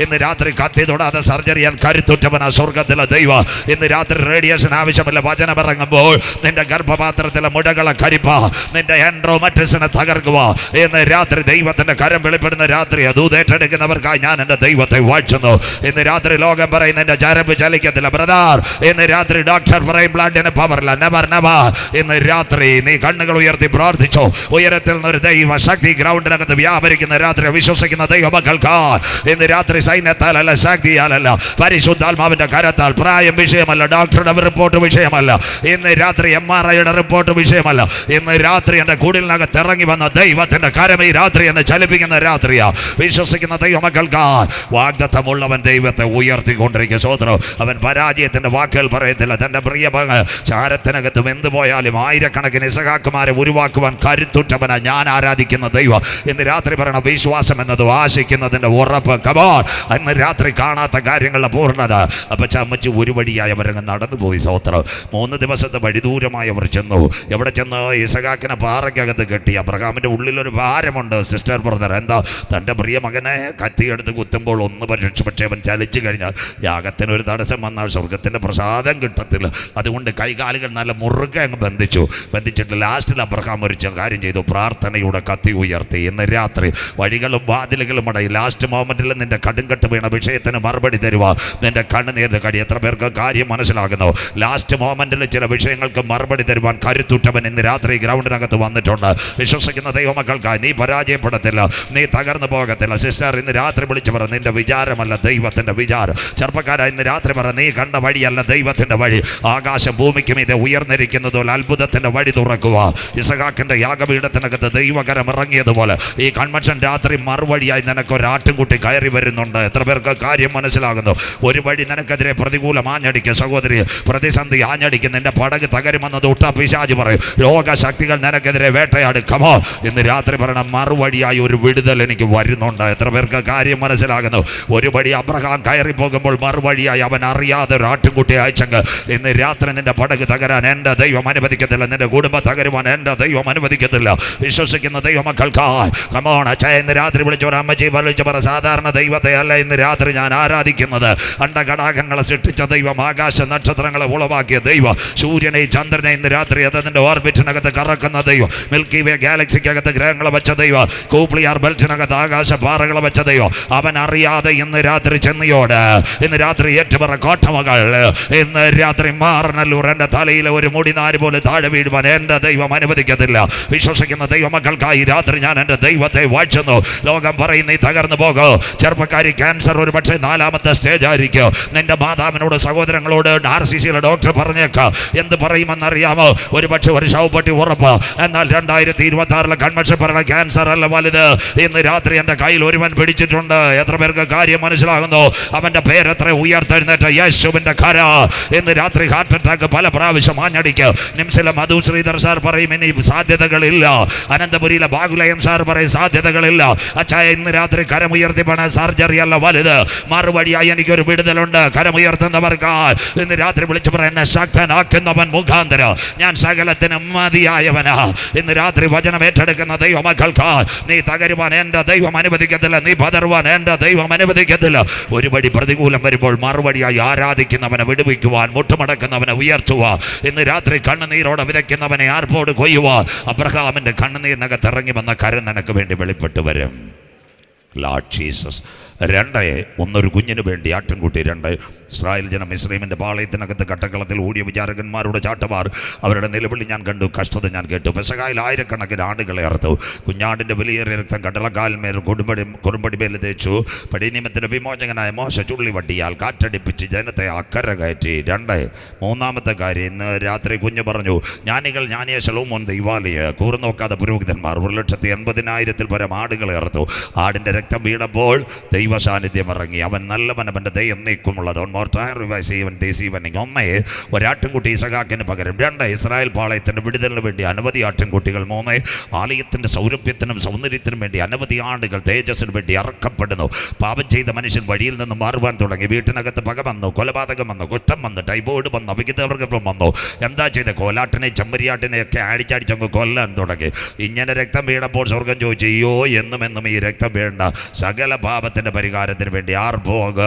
ഇന്ന് രാത്രി കത്തി തൊടാതെ സർജറി ചെയ്യാൻ കരുത്തുറ്റവനാ സ്വർഗത്തിലെ ദൈവം. ഇന്ന് രാത്രി റേഡിയേഷൻ ആവശ്യമില്ല. വചനം ഇറങ്ങുമ്പോൾ നിന്റെ ഗർഭപാത്രത്തിലെ മുഴകളെ കരിപ്പ, നിന്റെ എൻഡോമെട്രിസിനെ തകർക്കുക. ഇന്ന് രാത്രി ദൈവത്തിന്റെ കരം വെളിപ്പെടുന്ന രാത്രി ദൂതേറ്റെടുക്കുന്നവർക്കായി ഞാൻ എൻ്റെ ദൈവത്തെ വാഴ്ത്തുന്നു. ഇന്ന് രാത്രി ലോകം പറയുന്ന എൻ്റെ ചരമ്പ് ചലിക്കത്തില്ല ബ്രദർ. ഇന്ന് രാത്രി ഡോക്ടർ പറയും ബ്ലഡിന് പവറില്ല. Never never. ഇന്ന് രാത്രി നീ കണ്ണുകൾ ഉയർത്തി പ്രാർത്ഥിച്ചോ. ഉയരത്തിൽ നിന്നൊരു ദൈവ ശക്തി ഗ്രൗണ്ടിനകത്ത് വ്യാപരിക്കുന്ന രാത്രി വിശ്വസിക്കുന്ന ദൈവമക്കൾക്ക് ഇന്ന് രാത്രി സൈന്യത്താലല്ല, ശക്തിയാലല്ല, പരിശുദ്ധാത്മാവിന്റെ കരത്താൽ. പ്രായം വിഷയമല്ല, ഡോക്ടറുടെ റിപ്പോർട്ട് വിഷയമല്ല, ഇന്ന് രാത്രി MRIയുടെ റിപ്പോർട്ട് വിഷയമല്ല. ഇന്ന് രാത്രി എൻ്റെ കുടിലിനകത്ത് ഇറങ്ങി വന്ന ദൈവത്തിന്റെ കരം ഈ രാത്രി എന്നെ ചലിപ്പിക്കുന്ന രാത്രിയാ. വിശ്വസിക്കുന്ന ദൈവമക്കൾക്ക് വാഗ്ദത്തമുള്ളവൻ ദൈവത്തെ ഉയർത്തിക്കൊണ്ടിരിക്കുക. സ്വതന്ത്രം. അവൻ പരാജയത്തിന്റെ വാക്കുകൾ പറയത്തില്ല. തന്റെ പ്രിയ മകൻ ചാരത്തിനകത്ത് വെന്തു പോയാലും 1000കണക്കിന് ഇസഹാക്കുമാരെ ഉരുവാക്കുവാൻ കരുത്തുറ്റവനാ ഞാൻ ആരാധിക്കുന്ന ദൈവം. ഇന്ന് രാത്രി പറയണ വിശ്വാസം എന്നത് ആശിക്കുന്നതിന്റെ ഉറപ്പ്. കമോൺ. ഇന്ന് രാത്രി കാണാത്ത കാര്യങ്ങളുടെ പൂർണ്ണത. അപ്പൊ ചമ്മച്ച് ഒരു വഴിയായി അവരങ്ങ് നടന്നുപോയി. സ്വതന്ത്രം. 3 ദിവസത്തെ വഴി ദൂരമായി അവർ ചെന്നു. എവിടെ ചെന്ന്? ഇസഹാക്കിനെ പാറയ്ക്കകത്ത് കെട്ടി. അബ്രഹാമിന്റെ ഉള്ളിലൊരു ഭാരമുണ്ട്. സിസ്റ്റർ ബ്രദർ, എന്താ? തൻ്റെ പ്രിയ മകനെ കത്തിയെടുത്ത് കുത്തുമ്പോൾ ഒന്ന് പക്ഷേ അവൻ ചലിച്ചു കഴിഞ്ഞാൽ യാഗത്തിനൊരു തടസ്സം വന്നാൽ സ്വർഗത്തിൻ്റെ പ്രസാദം കിട്ടത്തില്ല. അതുകൊണ്ട് കൈകാലുകൾ നല്ല മുറുകെ അങ്ങ് ബന്ധിച്ചിട്ട് ലാസ്റ്റിൽ അബ്രഹാം ഒരു കാര്യം ചെയ്തു. പ്രാർത്ഥനയുടെ കത്തി ഉയർത്തി. ഇന്ന് രാത്രി വഴികളും വാതിലുകളും അടയി. ലാസ്റ്റ് മൊമെന്റിൽ നിന്റെ കടുങ്കട്ട് വീണ വിഷയത്തിന് മറുപടി തരുക. നിന്റെ കണ്ണുനീരിൻ്റെ കടി. എത്ര പേർക്ക് കാര്യം മനസ്സിലാകുന്നു? ലാസ്റ്റ് മൊമെന്റിൽ ചില വിഷയങ്ങൾക്ക് മറുപടി തരുവാൻ കരുത്തുറ്റവൻ ഇന്ന് രാത്രി ഗ്രൗണ്ടിനകത്ത് വന്നിട്ടുണ്ട്. വിശ്വസിക്കുന്ന ദൈവമക്കൾക്ക് മകൾക്കായി നീ പരാജയപ്പെടത്തില്ല, നീ തകർന്നു പോകത്തില്ല. സിസ്റ്റർ, ഇന്ന് രാത്രി വിളിച്ചു പറ, നിന്റെ വിചാരമല്ല ദൈവത്തിൻ്റെ വിചാരം. ചെറുപ്പക്കാരാ, ഇന്ന് രാത്രി പറ, നീ കണ്ട വഴിയല്ല ദൈവത്തിൻ്റെ വഴി. ആകാശം ഭൂമിക്കും ഇത് ഉയർന്നിരിക്കുന്നതുപോലെ അത്ഭുതത്തിൻ്റെ വഴി തുറക്കുക. ഇസഹാക്കിൻ്റെ യാഗപീഠത്തിനകത്ത് ദൈവകരം ഇറങ്ങിയതുപോലെ ഈ കൺവെൻഷൻ രാത്രി മറുവഴിയായി നിനക്കൊരാട്ടുംകുട്ടി കയറി വരുന്നുണ്ട്. എത്ര പേർക്ക് കാര്യം മനസ്സിലാകുന്നു? ഒരു വഴി നിനക്കെതിരെ പ്രതികൂലം ആഞ്ഞടിക്കുക സഹോദരി, പ്രതിസന്ധി ആഞ്ഞടിക്കും, നിന്റെ പടക് തകരുമെന്നത് ഒട്ട പിശാച് പറയും. രോഗശക്തികൾ നിനക്കെതിരെ വേട്ടയാടുക്കമോ. ഇന്ന് രാത്രി പറയണം, മറുവഴിയായി ഒരു വിടുതൽ എനിക്ക് വരുന്നുണ്ട്. എത്ര പേർക്ക് കാര്യം മനസ്സിലാകുന്നു? ഒരു വഴി അബ്രഹാം കയറി പോകുമ്പോൾ മറുവഴിയായി അവൻ അറിയാതെ ഒരു ആട്ടുംകുട്ടി അയച്ചെങ്കിൽ ഇന്ന് രാത്രി നിന്റെ പടക് തകരാൻ എൻ്റെ ദൈവം അനുവദിക്കത്തില്ല, നിന്റെ കുടുംബം തകരുവാൻ എൻ്റെ ദൈവം അനുവദിക്കത്തില്ല. വിശ്വസിക്കുന്ന ദൈവമക്കൾക്കായി കമോൺ അച്ഛാ, ഇന്ന് രാത്രി വിളിച്ചവർ അമ്മച്ചി വിളിച്ചു പറ, സാധാരണ ദൈവത്തെ അല്ല ഇന്ന് രാത്രി ഞാൻ ആരാധിക്കുന്നത്. അണ്ടകടാകങ്ങളെ സൃഷ്ടിച്ച ദൈവം, ആകാശ നക്ഷത്രങ്ങളെ ഉളവാക്കിയ ദൈവം, സൂര്യനെയും ചന്ദ്രനെ ഇന്ന് രാത്രി അതിൻ്റെ ഓർബിറ്റിനകത്ത് കറക്കുന്ന ദൈവം, മിൽക്കി വേ ഗാലക്സിക്കകത്ത് ഗ്രഹങ്ങളെ വെച്ച ദൈവം, കൂപ്ലിയാർ ബെൽറ്റിനകത്ത് ആകാശ പാറകളെ വെച്ച ദൈവം, അവൻ അറിയാതെ ഇന്ന് രാത്രി ചെന്നിയോട് ഇന്ന് രാത്രി ഏറ്റുപറ കോട്ടമകൾ, ഇന്ന് രാത്രി മാറനല്ലൂർ എൻ്റെ തലയിലെ ഒരു മുടിനാര് പോലെ താഴെ വീഴുവാൻ എൻ്റെ ദൈവം അനുവദിക്കത്തില്ല. വിശ്വസിക്കുന്ന ദൈവമക്കൾക്കായി രാത്രി ഞാൻ എൻ്റെ ദൈവത്തെ വാഴ്ചുന്നു. ലോകം പറയും നീ തകർന്നു പോകും. ചെറുപ്പക്കാരി, ക്യാൻസർ ഒരു പക്ഷേ 4ാമത്തെ സ്റ്റേജ് ആയിരിക്കും. നിന്റെ മാതാവിനോട് സഹോദരങ്ങളോട് RCCയിലെ ഡോക്ടർ പറഞ്ഞേക്കാം. എന്ത് പറയുമെന്നറിയാമോ? ഒരു പക്ഷേ ഒരു ശവപ്പെട്ടി ഉറപ്പ്. എന്നാൽ 2026 കൺവെൻഷൻ പറഞ്ഞ ക്യാൻസർ അല്ല വലുത്. ഇന്ന് രാത്രി എൻ്റെ കയ്യിൽ ഒരുവൻ പിടിച്ചിട്ടുണ്ട്. എത്ര പേർക്ക് കാര്യം മനസ്സിലാകുന്നു? അവൻ്റെ പേരെത്ര ഉയർത്തെഴുന്നേറ്റ യേശുവിൻ്റെ കര. ഇന്ന് രാത്രി ഹാർട്ട് അറ്റാക്ക് പല പ്രാവശ്യം ആഞ്ഞടിക്ക്. നിംസിലെ മധു ശ്രീധർ സാർ പറയും ഇനി സാധ്യതകളില്ല. അനന്തപുരിയിലെ ബാഗുലയം സാർ പറയും സാധ്യതകളില്ല. അച്ഛായ, ഇന്ന് രാത്രി കരമുയർത്തി പണ സർജറി അല്ല വലുത്. മറുപടിയായി എനിക്കൊരു വിടുതലുണ്ട്. കരമുയർത്തുന്നവർക്ക് ഇന്ന് രാത്രി വിളിച്ചു പറ, എന്നെ ശക്തനാക്കുന്നവൻ മുഖാന്തരം ഞാൻ സകലത്തിനും മതിയായവനാ. ഇന്ന് രാത്രി വചനം ഏറ്റെടുക്കുന്ന ദൈവമക്കൾക്ക് നീ തകരുവാൻ എൻ്റെ ദൈവം അനുവദിക്കത്തില്ല, നീ പതറുവാൻ എൻ്റെ ദൈവം അനുവദിക്കത്തില്ല. ഒരു വഴി പ്രതികൂലം വരുമ്പോൾ മറുപടിയായി ആരാധിക്കുന്നവനെ വിടുവിക്കുവാൻ, മുട്ടുമടക്കുന്നവനെ ഉയർത്തുക. ഇന്ന് രാത്രി കണ്ണുനീരോടെ വിതയ്ക്കുന്നവനെ ആർപ്പോട് കൊയ്യുക. അബ്രഹാമിൻ്റെ കണ്ണുനീരിനകത്ത് ഇറങ്ങി വന്ന കരം നിനക്ക് വേണ്ടി വെളിപ്പെട്ടു വരും. Lord Jesus. 2 ഒരു കുഞ്ഞിന് വേണ്ടി ആട്ടിൻകുട്ടി. 2 ഇസ്രായേൽ ജനം മിസ്രയീമിൻ്റെ പാളയത്തിനകത്ത് കട്ടക്കളത്തിൽ ഓടിയ വിചാരകന്മാരുടെ ചാട്ടവാർ, അവരുടെ നിലവിളി ഞാൻ കണ്ടു, കഷ്ടത ഞാൻ കേട്ടു. പെസഹായിൽ ആയിരക്കണക്കിന് ആടുകളെ അറുത്തു. കുഞ്ഞാടിൻ്റെ വലിയേറിയ രക്തം കടലക്കാൽമേൽ കുറുമ്പടി മേൽ തേച്ചു. പടിനിയമത്തിൻ്റെ വിമോചകനായ മോശ ചുള്ളിവട്ടിയാൽ കാറ്റടിപ്പിച്ച് ജനത്തെ അക്കര കയറ്റി. 3-ാമത്തെ കാര്യം, ഇന്ന് രാത്രി കുഞ്ഞ് പറഞ്ഞു, ജ്ഞാനികൾ ജ്ഞാനിയ ശലോമോൻ ദൈവാലയ കൂർനോക്കാതെ പുരോഹിതന്മാർ 1,80,000 പരം ആടുകളെ അറുത്തു. ആടിൻ്റെ രക്തം വീണപ്പോൾ ദൈവ സാന്നിധ്യം ഇറങ്ങി. അവൻ നല്ലവൻ, അവൻ്റെ ദയ എന്നേക്കുമുള്ളത്. ഒരാട്ടിൻകുട്ടി ഇസഹാക്കിന് പകരം. 2 ഇസ്രായേൽ പാളയത്തിൻ്റെ വിടുതലിന് വേണ്ടി അനവധി ആട്ടിൻകുട്ടികൾ. 3 ആലയത്തിൻ്റെ സൗരഭ്യത്തിനും സൗന്ദര്യത്തിനും വേണ്ടി അനവധി ആടുകൾ തേജസ്സിന് വേണ്ടി അറക്കപ്പെടുന്നു. പാപം ചെയ്ത മനുഷ്യൻ വഴിയിൽ നിന്ന് മാറുവാൻ തുടങ്ങി. വീട്ടിനകത്ത് പക വന്നു, കൊലപാതകം വന്നു, കുറ്റം വന്നു, ടൈഫോയിഡ് വന്നു, അവിഹിതവർഗം വന്നു. എന്താ ചെയ്ത? കോലാട്ടിനെ ചെമ്മരിയാട്ടിനെയൊക്കെ അടിച്ചങ്ങ് കൊല്ലാൻ തുടങ്ങി. ഇങ്ങനെ രക്തം വീണപ്പോൾ സ്വർഗം ചോദിച്ചു, അയ്യോ, എന്നും ഈ രക്തം വേണ്ട, സകല പാപത്തിൻ്റെ പരിഹാരത്തിന് വേണ്ടി ആർ പോക.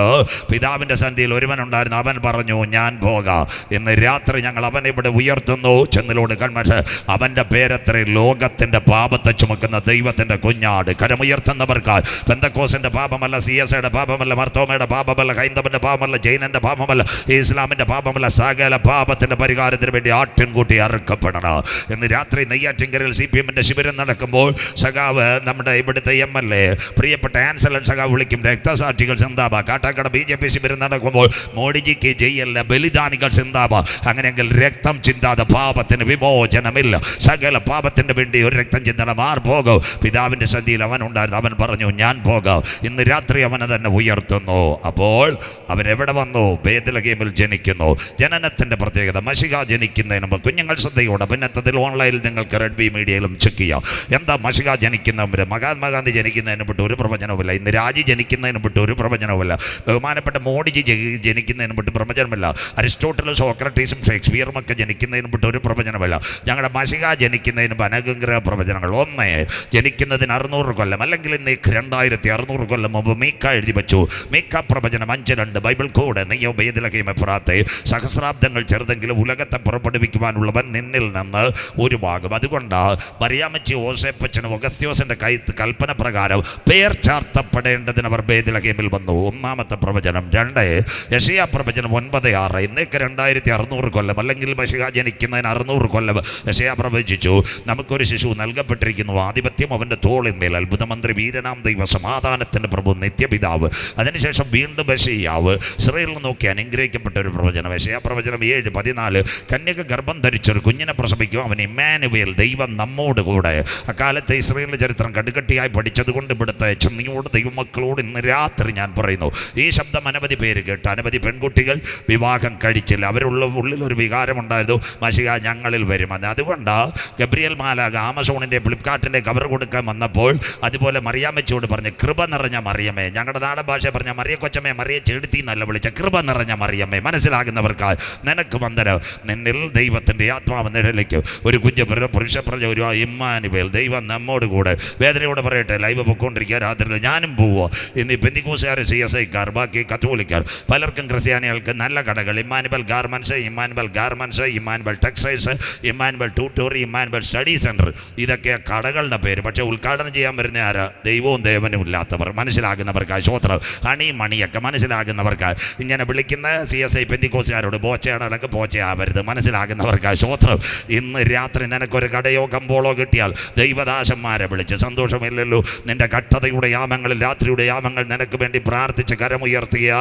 പിതാവിൻ്റെ സന്ധിയിൽ ഒരുവനുണ്ടായിരുന്നു, അവൻ പറഞ്ഞു, ഞാൻ പോകാം. ഇന്ന് രാത്രി ഞങ്ങൾ അവനെ ഇവിടെ ഉയർത്തുന്നു. ചെന്നിലോട് കൺവെൻഷൻ, അവൻ്റെ പേരത്ര ലോകത്തിൻ്റെ പാപത്തെ ചുമക്കുന്ന ദൈവത്തിൻ്റെ കുഞ്ഞാട്. കരമുയർത്തുന്നവർക്ക് പെന്തക്കോസിൻ്റെ പാപമല്ല, CSIയുടെ പാപമല്ല, മർത്തോമയുടെ പാപമല്ല, ഹൈന്ദവൻ്റെ പാപമല്ല, ജൈനൻ്റെ പാപമല്ല, ഇസ്ലാമിൻ്റെ പാപമല്ല, സകല പാപത്തിൻ്റെ പരിഹാരത്തിന് വേണ്ടി ആട്ടിൻകൂട്ടി അറുക്കപ്പെടണം. ഇന്ന് രാത്രി നെയ്യാറ്റിൻകരയിൽ CPMൻ്റെ ശിബിരം നടക്കുമ്പോൾ സഖാവ് നമ്മുടെ ഇവിടുത്തെ MLA പ്രിയപ്പെട്ട ആൻസലൻ സഖാവ് വിളിക്കും, രക്തസാക്ഷികൾ സിന്ദാബ. കാട്ടാക്കട BJP ശിബിരം നടക്കുമ്പോൾ മോഡിജിക്ക് ജയില്ല, ബലിദാനികൾ സിന്ദാബ. അങ്ങനെയെങ്കിൽ രക്തം ചിന്താതെ പാപത്തിന് വിമോചനമില്ല. സകല പാപത്തിന് വേണ്ടി ഒരു രക്തം ചിന്തണം. ആർ പോകും? പിതാവിൻ്റെ സന്ധിയിൽ അവൻ ഉണ്ടായിരുന്നു, അവൻ പറഞ്ഞു, ഞാൻ പോകാം. ഇന്ന് രാത്രി അവനെ തന്നെ ഉയർത്തുന്നു. അപ്പോൾ അവരെവിടെ വന്നു? ബേത്ലഹേമിൽ ജനിക്കുന്നു. ജനനത്തിൻ്റെ പ്രത്യേകത, മശിഹ ജനിക്കുന്നതിന് മുമ്പ് കുഞ്ഞുങ്ങൾ ശ്രദ്ധയോടെ പിന്നത്തതിൽ ഓൺലൈനിൽ നിങ്ങൾക്ക് റെഡ്ബി മീഡിയയിലും ചെക്ക് ചെയ്യാം. എന്താ മശിഹ ജനിക്കുന്നവർ? മഹാത്മാഗാന്ധി ജനിക്കുന്നതിന് വിട്ട് ഒരു പ്രവചനവുമില്ല. ഇന്ന് രാജി ജനിക്കുന്നതിന് വിട്ട് ഒരു പ്രവചനവുമില്ല. ബഹുമാനപ്പെട്ട മോഡിജി ജനിക്കുന്നതിന് വിട്ട് പ്രവചനമില്ല. അരിസ്റ്റോട്ടലും സോക്രട്ടീസും ഷേക്സ്പിയറും ഒക്കെ ജനിക്കുന്നതിന് വിട്ട് ഒരു പ്രവചനമില്ല. ഞങ്ങളുടെ മശിഹ ജനിക്കുന്നതിന് അനഗ്രഹ പ്രവചനങ്ങൾ. 1 ജനിക്കുന്നതിന് 600 കൊല്ലം, അല്ലെങ്കിൽ ഇന്ന് 2600 കൊല്ലം മുമ്പ് മീക്ക എഴുതി വെച്ചു. മീക്ക പ്രവചനം 5:2 ബൈബിൾ കോഡ്, നെയ്യോ ബേത്ലഹേം എഫ്രാത്തെ, സഹസ്രാബ്ദങ്ങൾ ചെറുതെങ്കിലും ഉലകത്തെ പുറപ്പെടുവിക്കുവാനുള്ളവൻ നിന്നിൽ നിന്ന് ഉരുവാകും. അതുകൊണ്ട് മറിയാമ്മച്ചി ഓസേപ്പച്ചനും ഒഗസ്ത്യോസിൻ്റെ കൽപ്പന പ്രകാരം പേർ പേർ ചാർത്തപ്പെടേണ്ടതിന് അവർ ബേത്ലഹേമിൽ വന്നു. ഒന്നാമത്തെ പ്രവചനം. 2 യെശയ്യാ പ്രവചനം 9:6. ഇന്നേക്ക് 2600 കൊല്ലം അല്ലെങ്കിൽ മശിഹ ജനിക്കുന്നതിന് 600 കൊല്ലം യെശയ്യാ പ്രവചിച്ചു, നമുക്കൊരു ശിശു നൽകപ്പെട്ടിരിക്കുന്നു, ആധിപത്യം അവൻ്റെ തോളിന്മേൽ, അത്ഭുതമന്ത്രി, വീരനാം ദൈവ, സമാധാനത്തിൻ്റെ പ്രഭു, നിത്യപിതാവ്. അതിനുശേഷം വീണ്ടും യെശയ്യാവ് ഇസ്രായേലിനെ നോക്കി അനുഗ്രഹിക്കപ്പെട്ട ഒരു പ്രവചനം. യെശയ്യാ പ്രവചനം 7:14. കന്യക ഗർഭം ധരിച്ചൊരു കുഞ്ഞിനെ പ്രസവിക്കും, അവൻ ഇമ്മാനുവേൽ, ദൈവം നമ്മോട് കൂടെ. അക്കാലത്തെ ഇസ്രായേലിന്റെ ചരിത്രം കടുകട്ടിയായി പഠിച്ചതുകൊണ്ട് ഇവിടുത്തെ ചെന്നിയോട് ദൈവമക്കളോട് ഇന്ന് രാത്രി ഞാൻ പറയുന്നു, ഈ ശബ്ദം അനവധി പേര് കേട്ട് അനവധി പെൺകുട്ടികൾ വിവാഹം കഴിച്ചില്ല. അവരുള്ള ഉള്ളിലൊരു വികാരമുണ്ടായിരുന്നു, മശിഹ ഞങ്ങളിൽ വരും. അതുകൊണ്ട് ഗബ്രിയേൽ മാലാഖ ആമസോണിൻ്റെ ഫ്ലിപ്കാർട്ടിൻ്റെ കവർ കൊടുക്കാൻ വന്നപ്പോൾ അതുപോലെ മറിയാമ്മച്ചിയോട് പറഞ്ഞ്, കൃപ നിറഞ്ഞ മറിയമേ, ഞങ്ങളുടെ നാടൻ ഭാഷ പറഞ്ഞ മറിയ കൊച്ചമ്മേ, മറിയ ചെടുത്തി എന്നല്ല വിളിച്ച, കൃപ നിറഞ്ഞ മറിയമ്മേ, മനസ്സിലാകുന്നവർക്ക് നിനക്ക് വന്ദനം, നിന്നിൽ ദൈവത്തിൻ്റെ ആത്മാവ് നിഴലിക്ക് ഒരു കുഞ്ഞ് പുരുഷപ്രജ, ഒരു ഇമ്മാനുവേൽ, ദൈവം നമ്മോട് കൂടെ. വേദനയോടെ പറയട്ടെ, ലൈവ് പൊയ്ക്കൊണ്ടിരിക്കുക, രാത്രിയിൽ ഞാനും പോവോ. ഇന്ന് പെന്തിക്കോസുകാർ, CSIക്കാർ, ബാക്കി കത്തോലിക്കാർ, പലർക്കും ക്രിസ്ത്യാനികൾക്ക് നല്ല കടകൾ, Emmanuel garments, Emmanuel garments, Emmanuel textiles, Emmanuel tutorial, Emmanuel study centre, ഇതൊക്കെ കടകളുടെ പേര്. പക്ഷേ ഉദ്ഘാടനം ചെയ്യാൻ വരുന്ന ആരാ? ദൈവവും ദേവനും ഇല്ലാത്തവർ. മനസ്സിലാകുന്നവർക്ക് ശ്രോത്രം, ഹണി മണിയൊക്കെ മനസ്സിലാകുന്നവർക്ക്. ഇങ്ങനെ വിളിക്കുന്ന CSI പെന്തിക്കോസുകാരോട് ബോച്ചയാടൊക്കെ ബോച്ചയാവരുത്, മനസ്സിലാകുന്നവർക്ക് ശ്രോത്രം. ഇന്ന് രാത്രി നിനക്കൊരു കടയോ കമ്പോളോ കിട്ടിയാൽ ദൈവദാസന്മാരെ വിളിച്ച്, സന്തോഷമില്ലല്ലോ, നിന്റെ കഷ്ടതയുടെ യാമങ്ങളിൽ, രാത്രിയുടെ യാമങ്ങൾ നിനക്ക് വേണ്ടി പ്രാർത്ഥിച്ച് കരമുയർത്തിയ,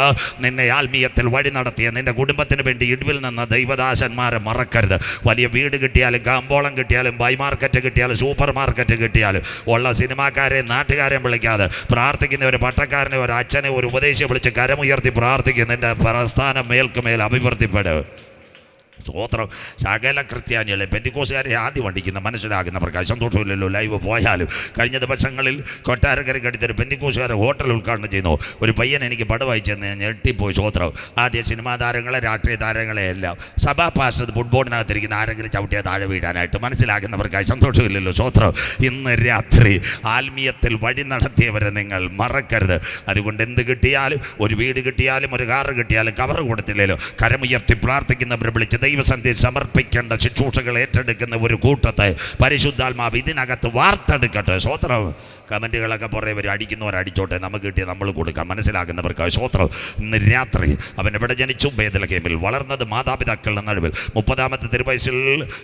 നിന്നെ ആത്മീയത്തിൽ വഴി നടത്തിയ, നിന്റെ കുടുംബത്തിന് വേണ്ടി ഇടിവിൽ നിന്ന് ദൈവദാസന്മാരെ മറക്കരുത്. വലിയ വീട് കിട്ടിയാലും കമ്പോളം കിട്ടിയാലും ബൈ മാർക്കറ്റ് കിട്ടിയാലും സൂപ്പർ മാർക്കറ്റ് കിട്ടിയാലും ഉള്ള സിനിമാക്കാരെ നാട്ടുകാരെ വിളിക്കാതെ പ്രാർത്ഥിക്കുന്ന ഒരു പട്ടക്കാരനെ, ഒരു അച്ഛനെ, ഒരു ഉപദേശിയെ വിളിച്ച് കരമുയർത്തി പ്രാർത്ഥിക്കുന്ന നിന്റെ പ്രസ്ഥാനം മേൽക്കുമേൽ അഭിവൃദ്ധിപ്പെടും. സ്തോത്രം. സകല ക്രിസ്ത്യാനികളെ പെന്തിക്കോസുകാരെ ആദ്യം അടിക്കുന്ന മനസ്സിലാകുന്നവർക്ക് സന്തോഷമില്ലല്ലോ. ലൈവ് പോയാലും കഴിഞ്ഞ ദിവസങ്ങളിൽ കൊട്ടാരക്കരയ്ക്കടുത്തൊരു പെന്തിക്കോസുകാരെ ഹോട്ടൽ ഉദ്ഘാടനം ചെയ്യുന്നു. ഒരു പയ്യൻ എനിക്ക് പടം വായിച്ചെന്ന് ഞെട്ടിപ്പോയി. സ്തോത്രം. ആദ്യം സിനിമാ താരങ്ങളെ, രാഷ്ട്രീയ താരങ്ങളെ എല്ലാം സഭാ പാസ്റ്റർ ഫുട്ബോളിനകത്തിരിക്കുന്ന ആരെങ്കിലും ചവിട്ടിയ താഴെ വീഴാനായിട്ട് മനസ്സിലാക്കുന്നവർക്കായി സന്തോഷമില്ലല്ലോ. സ്തോത്രം. ഇന്ന് രാത്രി ആത്മീയത്തിൽ വഴി നടത്തിയവരെ നിങ്ങൾ മറക്കരുത്. അതുകൊണ്ട് എന്ത് കിട്ടിയാലും, ഒരു വീട് കിട്ടിയാലും, ഒരു കാറ് കിട്ടിയാലും, കവർ കൊടുത്തില്ലല്ലോ, കരമുയർത്തി പ്രാർത്ഥിക്കുന്നവരെ വിളിച്ച് ദൈവസന്ധിയിൽ സമർപ്പിക്കേണ്ട ശുശ്രൂഷകൾ ഏറ്റെടുക്കുന്ന ഒരു കൂട്ടത്തെ പരിശുദ്ധാത്മാവ് ഇതിനകത്ത് വാർത്തെടുക്കട്ടെ. സ്തോത്രം. കമൻറ്റുകളൊക്കെ പുറകെ അടിക്കുന്നവർ അടിച്ചോട്ടെ, നമുക്ക് കിട്ടിയ നമ്മൾ കൊടുക്കാം, മനസ്സിലാക്കുന്നവർക്ക് സ്തോത്രം. ഇന്ന് രാത്രി അവൻ എവിടെ ജനിച്ചു? ബേത്ലഹേമിൽ. വളർന്നത് മാതാപിതാക്കളുടെ നടുവിൽ. 30-ാമത്തെ തിരുവയസ്സിൽ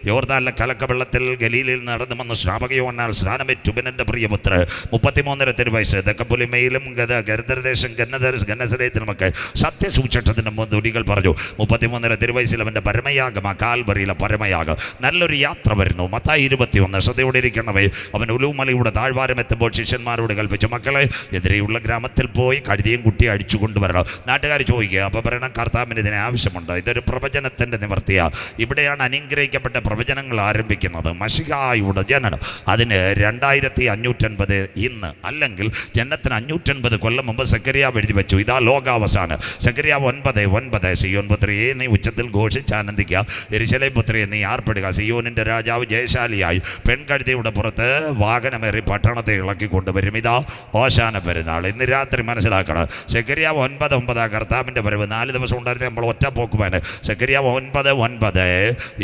യോർദാനിലെ കലക്കവെള്ളത്തിൽ ഗലീലയിൽ നടന്നു വന്ന് സ്നാപക യോഹന്നാൻ സ്നാനമേറ്റു, എൻ്റെ പ്രിയപുത്ര. 33-ാമത്തെ തിരുവയസ്സ് ദക്കപ്പുലിമയിലും ഗർദരദേശം ഗന്നസരേത്തിലുമൊക്കെ സത്യസൂചിച്ചതിൻ്റെ മുതുടികൾ പറഞ്ഞു. 33-ാമത്തെ തിരുവയസ്സിൽ അവൻ്റെ പരമയാഗം, കാൽവറിയിലെ പരമയാഗം. നല്ലൊരു യാത്ര വരുന്നു. മത്തായി 21. ശ്രദ്ധയോടെ ഇരിക്കണമേ. അവൻ ഉലൂമലയുടെ താഴ്വാരം എത്തുമ്പോൾ ശിഷ്യന്മാരോട് കൽപ്പിച്ചു, മക്കളെ എതിരെയുള്ള ഗ്രാമത്തിൽ പോയി കഴുതിയും കുട്ടിയെ അടിച്ചു കൊണ്ടുവരണം. നാട്ടുകാർ ചോദിക്കുക, അപ്പോൾ പറയണം, കർത്താവിന് ഇതിന് ആവശ്യമുണ്ട്. ഇതൊരു പ്രവചനത്തിൻ്റെ നിവർത്തിയാണ്. ഇവിടെയാണ് അനുഗ്രഹിക്കപ്പെട്ട പ്രവചനങ്ങൾ ആരംഭിക്കുന്നത്. മശിഹായുടെ ജനനം അതിന് 2550 ഇന്ന്, അല്ലെങ്കിൽ ജനനത്തിന് 550 കൊല്ലം മുമ്പ് സെക്കറിയാവ് എഴുതി വെച്ചു. ഇതാ ലോകാവസാനം. സെക്കറിയാവ് 9:9. സിയോൻ പുത്രിയെ നീ ഉച്ചത്തിൽ ഘോഷിച്ചാനന്ദിക്കുക, യെരൂശലേം പുത്രിയെ നീ ആർപ്പെടുക, സിയോനിൻ്റെ രാജാവ് ജയശാലിയായി പെൺകഴുതയുടെ പുറത്ത് വാഹനമേറി പട്ടണത്തെ ഇളക്കി കൊണ്ടുവരും. ഇതാ ഓശാന പെരുന്നാൾ. ഇന്ന് രാത്രി മനസ്സിലാക്കണം. സെക്കറിയാവ് 9:9 കർത്താവിൻ്റെ വരവ്. 4 ദിവസം ഉണ്ടായിരുന്ന നമ്മൾ ഒറ്റ പോക്കുവാന്. സെക്കറിയാവ് 9:9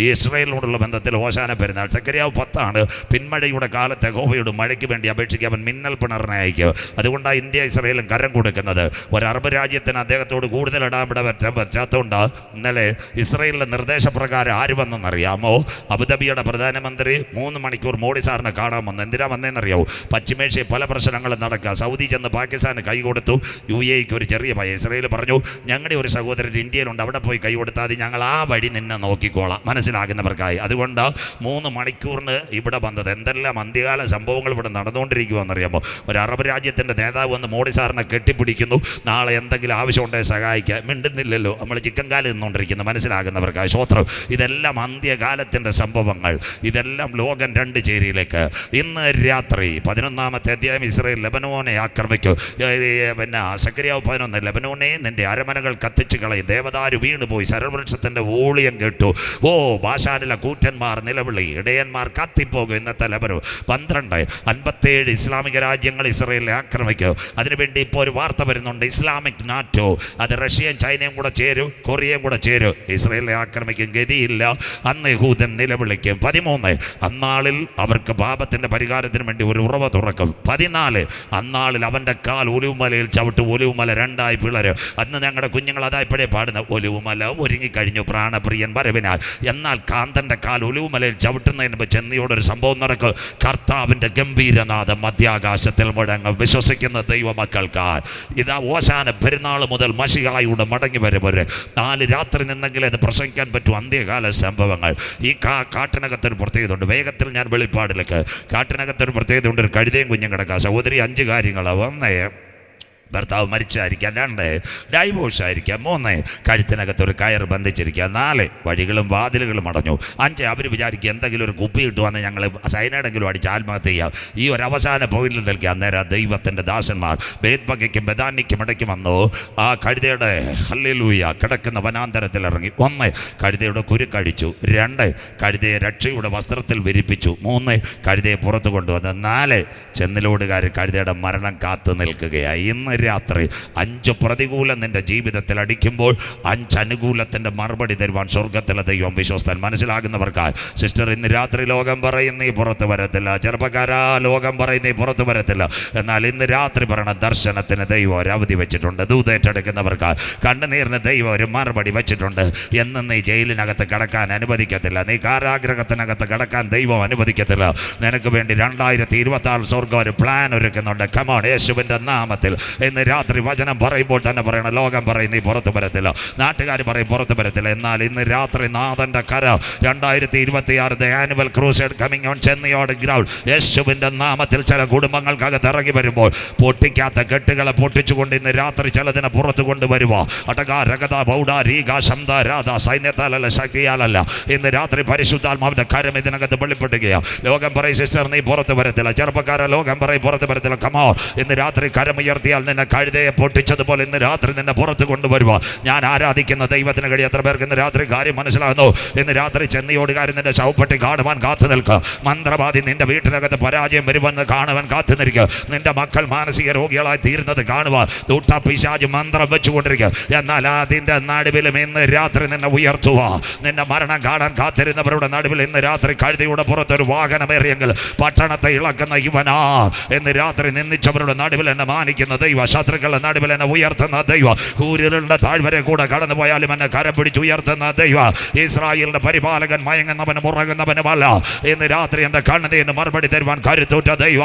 ഇസ്രായേലിനോടുള്ള ബന്ധത്തിൽ ഓശാന പെരുന്നാൾ. സെക്കറിയാവ് 10 പിന്മഴയുടെ കാലത്ത് യഹോവയുടെ മഴയ്ക്ക് വേണ്ടി അപേക്ഷിക്കുക, അവൻ മിന്നൽ പിണറിനെ അയക്കും. അതുകൊണ്ടാണ് ഇന്ത്യ ഇസ്രായേലും കരം കൊടുക്കുന്നത്. ഒരു അറബ് രാജ്യത്തിന് അദ്ദേഹത്തോട് കൂടുതൽ ഇടാൻ പറ്റാത്തതുകൊണ്ട് ഇന്നലെ ഇസ്രായേലിൻ്റെ നിർദ്ദേശപ്രകാരം ആര് വന്നെന്നറിയാമോ? അബുദാബിയുടെ പ്രധാനമന്ത്രി 3 മണിക്കൂർ മോഡി സാറിനെ കാണാൻ വന്നു. എന്തിനാ വന്നതെന്നറിയാമോ? പശ്ചിമേഷ്യയിൽ പല പ്രശ്നങ്ങളും നടക്കുക. സൗദി ചെന്ന് പാകിസ്ഥാന് കൈ കൊടുത്തു. UAEക്ക് ഒരു ചെറിയ ഭയം. ഇസ്രായേൽ പറഞ്ഞു, ഞങ്ങളുടെ ഒരു സഹോദരൻ ഇന്ത്യയിലുണ്ട്, അവിടെ പോയി കൈ കൊടുത്താൽ മതി, ഞങ്ങൾ ആ വഴി നിന്നെ നോക്കിക്കോളാം, മനസ്സിലാകുന്നവർക്കായി. അതുകൊണ്ട് 3 മണിക്കൂറിന് ഇവിടെ വന്നത്. എന്തെല്ലാം അന്ത്യകാല സംഭവങ്ങൾ ഇവിടെ നടന്നുകൊണ്ടിരിക്കുകയെന്നറിയാമോ? ഒരു അറബ് രാജ്യത്തിൻ്റെ നേതാവ് വന്ന് മോഡി സാറിനെ കെട്ടിപ്പിടിക്കുന്നു, നാളെ എന്തെങ്കിലും ആവശ്യമുണ്ടെങ്കിൽ സഹായിക്കുക. മിണ്ടുന്നില്ലല്ലോ, നമ്മൾ ചിക്കൻ കാല് നിന്നുകൊണ്ടിരിക്കുന്നു, മനസ്സിലാകുന്നവർക്കായി സ്വത്രം. ഇതെല്ലാം അന്ത്യകാലത്തിൻ്റെ സംഭവങ്ങൾ. ഇതെല്ലാം ലോകം 2 ചേരിയിലേക്ക്. ഇന്ന് രാത്രി 11-ാമത്തെ അധ്യായം ഇസ്രായേൽ ലെബനോനെ ആക്രമിക്കും. പിന്നെ സെക്കറിയാവ് 11 ലെബനോനെ നിന്റെ അരമനകൾ കത്തിച്ചു കളയും, ദേവദാരു വീണുപോയി, സരവൃക്ഷത്തിൻ്റെ ഓളിയം കേട്ടു. ഓ ബാശാനിലെ കൂറ്റന്മാർ നിലവിളി, ഇടയന്മാർ കത്തിപ്പോകും. ഇന്നത്തെ ലെബനോൻ. 12 57 ഇസ്ലാമിക രാജ്യങ്ങൾ ഇസ്രായേലിനെ ആക്രമിക്കും. അതിനുവേണ്ടി ഇപ്പോൾ ഒരു വാർത്ത വരുന്നുണ്ട്, ഇസ്ലാമിക് നാറ്റോ, അത് റഷ്യയും ചൈനയും കൂടെ ചേരും, കൊറിയയും കൂടെ ചേരും, ഇസ്രായേലിനെ ആക്രമിക്കും. ഗതിയില്ല, അന്ന് യഹൂദൻ നിലവിളിക്കും. 13 അന്നാളിൽ അവർക്ക് പാപത്തിൻ്റെ പരിഹാരത്തിന് വേണ്ടി ഒരു ഉറവ തുറക്കും. 14 അന്നാളിൽ അവൻ്റെ കാൽ ഒലിവുമലയിൽ ചവിട്ട് ഒലിവുമല രണ്ടായി പിളര്. അന്ന് ഞങ്ങളുടെ കുഞ്ഞുങ്ങൾ അതായപ്പോഴേ പാടുന്ന ഒലിവുമല ഒരുങ്ങിക്കഴിഞ്ഞു പ്രാണപ്രിയൻ വരവിനാൽ. എന്നാൽ കാന്തൻ്റെ കാൽ ഒലിവുമലയിൽ ചവിട്ടുന്നതിന് മുമ്പ് ചെന്നിയോടൊരു സംഭവം നടക്കും. കർത്താവിൻ്റെ ഗംഭീരനാഥം മധ്യാകാശത്തിൽ മുഴങ്ങും. വിശ്വസിക്കുന്ന ദൈവമക്കൾക്കാർ ഇതാ ഓശാന പെരുന്നാൾ മുതൽ മശിഹായുടെ മടങ്ങി വരവരെ 4 രാത്രി നിന്നെങ്കിലും അത് പ്രസംഗിക്കാൻ പറ്റും. അന്ത്യകാല സംഭവങ്ങൾ. ഈ കാട്ടിനകത്തൊരു പ്രത്യേകതയുണ്ട്. വേഗത്തിൽ ഞാൻ വെളിപ്പാടിലേക്ക്. കാട്ടിനകത്തൊരു പ്രത്യേകതയുണ്ട്. ഒരു കഴുതയും കുഞ്ഞും കിടക്കുക. സഹോദരി 5 കാര്യങ്ങളാണ്. 1 ഭർത്താവ് മരിച്ചായിരിക്കാം. 2 ഡൈവോഴ്സ് ആയിരിക്കാം. 3 കഴുത്തിനകത്തൊരു കയർ ബന്ധിച്ചിരിക്കുക. 4 വഴികളും വാതിലുകളും അടഞ്ഞു. 5 അവർ വിചാരിക്കുക എന്തെങ്കിലും ഒരു കുപ്പി കിട്ടുവാന്ന് ഞങ്ങൾ സൈനൈഡെങ്കിലും അടിച്ച് ആത്മഹത്യ ചെയ്യാം. ഈ ഒരു അവസാന പോയിന്റിൽ നിൽക്കുക. അന്നേരം ദൈവത്തിൻ്റെ ദാസന്മാർ ബേത്ബഗയ്ക്കും ബദാനിക്കും ഇടയ്ക്ക് വന്നു. ആ കഴുതയുടെ ഹല്ലേലൂയ കിടക്കുന്ന വനാന്തരത്തിൽ ഇറങ്ങി. 1 കഴുതയുടെ കുരുക്കഴിച്ചു. 2 കഴുതയെ രക്ഷയുടെ വസ്ത്രത്തിൽ വിരിപ്പിച്ചു. 3 കഴുതയെ പുറത്തു കൊണ്ടുവന്ന്. 4 ചെന്നിലോടുകാർ കഴുതയുടെ മരണം കാത്തു നിൽക്കുകയായി. ഇന്ന് രാത്രി 5 പ്രതികൂലം നിന്റെ ജീവിതത്തിൽ അടിക്കുമ്പോൾ 5 അനുകൂലത്തിൻ്റെ മറുപടി തരുവാൻ സ്വർഗത്തിലെ ദൈവം വിശ്വസ്തൻ. മനസ്സിലാകുന്നവർക്കായി സിസ്റ്റർ, ഇന്ന് രാത്രി ലോകം പറയും നീ പുറത്ത് വരത്തില്ല. ചെറുപ്പക്കാരാ, ലോകം പറയും നീ പുറത്ത് വരത്തില്ല. എന്നാൽ ഇന്ന് രാത്രി പറയണ ദർശനത്തിന് ദൈവം ഒരു അവധി വെച്ചിട്ടുണ്ട്. ദൂതേറ്റെടുക്കുന്നവർക്കായി കണ്ണുനീരിന് ദൈവം ഒരു മറുപടി വെച്ചിട്ടുണ്ട്. എന്നും നീ ജയിലിനകത്ത് കിടക്കാൻ അനുവദിക്കത്തില്ല. നീ കാരാഗ്രഹത്തിനകത്ത് കിടക്കാൻ ദൈവം അനുവദിക്കത്തില്ല. നിനക്ക് വേണ്ടി 2026 സ്വർഗം ഒരു പ്ലാൻ ഒരുക്കുന്നുണ്ട്. കമോൺ, യേശുവിൻ്റെ നാമത്തിൽ ഇന്ന് രാത്രി വചനം പറയുമ്പോൾ തന്നെ പറയണം, ലോകം പറയും നീ പുറത്ത് വരത്തില്ല, നാട്ടുകാർ പറയും പുറത്ത് വരത്തില്ല. എന്നാൽ ഇന്ന് രാത്രി നാഥൻ്റെ കര 2026 annual crusade coming on Chenniyode ground യേശുവിൻ്റെ നാമത്തിൽ ചില കുടുംബങ്ങൾക്കകത്ത് ഇറങ്ങി വരുമ്പോൾ പൊട്ടിക്കാത്ത കെട്ടുകളെ പൊട്ടിച്ചുകൊണ്ട് ഇന്ന് രാത്രി ചിലതിനെ പുറത്തു കൊണ്ടുവരുക. സൈന്യത്താലല്ല, ശക്തിയാലല്ല, ഇന്ന് രാത്രി പരിശുദ്ധാത്മാവിൻ്റെ കരം ഇതിനകത്ത് വെളിപ്പെടുകയാണ്. ലോകം പറയും സിസ്റ്റർ നീ പുറത്ത് വരത്തില്ല. ചെറുപ്പക്കാരെ, ലോകം പറയും പുറത്ത് വരത്തില്ല. കമോ, ഇന്ന് രാത്രി കരമുയർത്തിയാൽ നിന്നെ കഴുതയെ പൊട്ടിച്ചതുപോലെ ഇന്ന് രാത്രി നിന്നെ പുറത്ത് കൊണ്ടുവരുക. ഞാൻ ആരാധിക്കുന്ന ദൈവത്തിന് കഴിയും. എത്ര പേർക്ക് ഇന്ന് രാത്രി കാര്യം മനസ്സിലാകുന്നു? ഇന്ന് രാത്രി ചെന്നിയോടുകാരൻ നിന്റെ ശവപ്പെട്ടി കാണുവാൻ കാത്തു നിൽക്കുക. മന്ത്രവാദി നിന്റെ വീട്ടിനകത്ത് പരാജയം വരുമെന്ന് കാണുവാൻ കാത്തു നിൽക്കുക. നിന്റെ മക്കൾ മാനസിക രോഗികളായി തീരുന്നത് കാണുവാൻ ദൂട്ട പിശാച് മന്ത്രം വെച്ചുകൊണ്ടിരിക്കുക. എന്നാൽ അതിൻ്റെ നടുവിലും ഇന്ന് രാത്രി നിന്നെ ഉയർത്തുക. നിന്റെ മരണം കാണാൻ കാത്തിരുന്നവരുടെ നടുവിൽ ഇന്ന് രാത്രി കഴുതയുടെ പുറത്തൊരു വാഹനമേറിയെങ്കിൽ പട്ടണത്തെ ഇളക്കുന്ന ഇവനാ. ഇന്ന് രാത്രി നിന്ദിച്ചവരുടെ നടുവിൽ എന്നെ മാനിക്കുന്ന ദൈവ, ശത്രുക്കളുടെ നടുവിൽ എന്നെ ഉയർത്തുന്ന ദൈവ, കൂരികളുടെ താഴ്വരെ കൂടെ കടന്നു പോയാലും എന്നെ കരം പിടിച്ച് ഉയർത്തുന്ന ദൈവ, ഇസ്രായേലിന്റെ പരിപാലകൻ മയങ്ങുന്നവനും ഉറങ്ങുന്നവനുമല്ല. ഇന്ന് രാത്രി എൻ്റെ കണ്ണുനീരിന് മറുപടി തരുവാൻ കരുത്തൂറ്റ ദൈവ.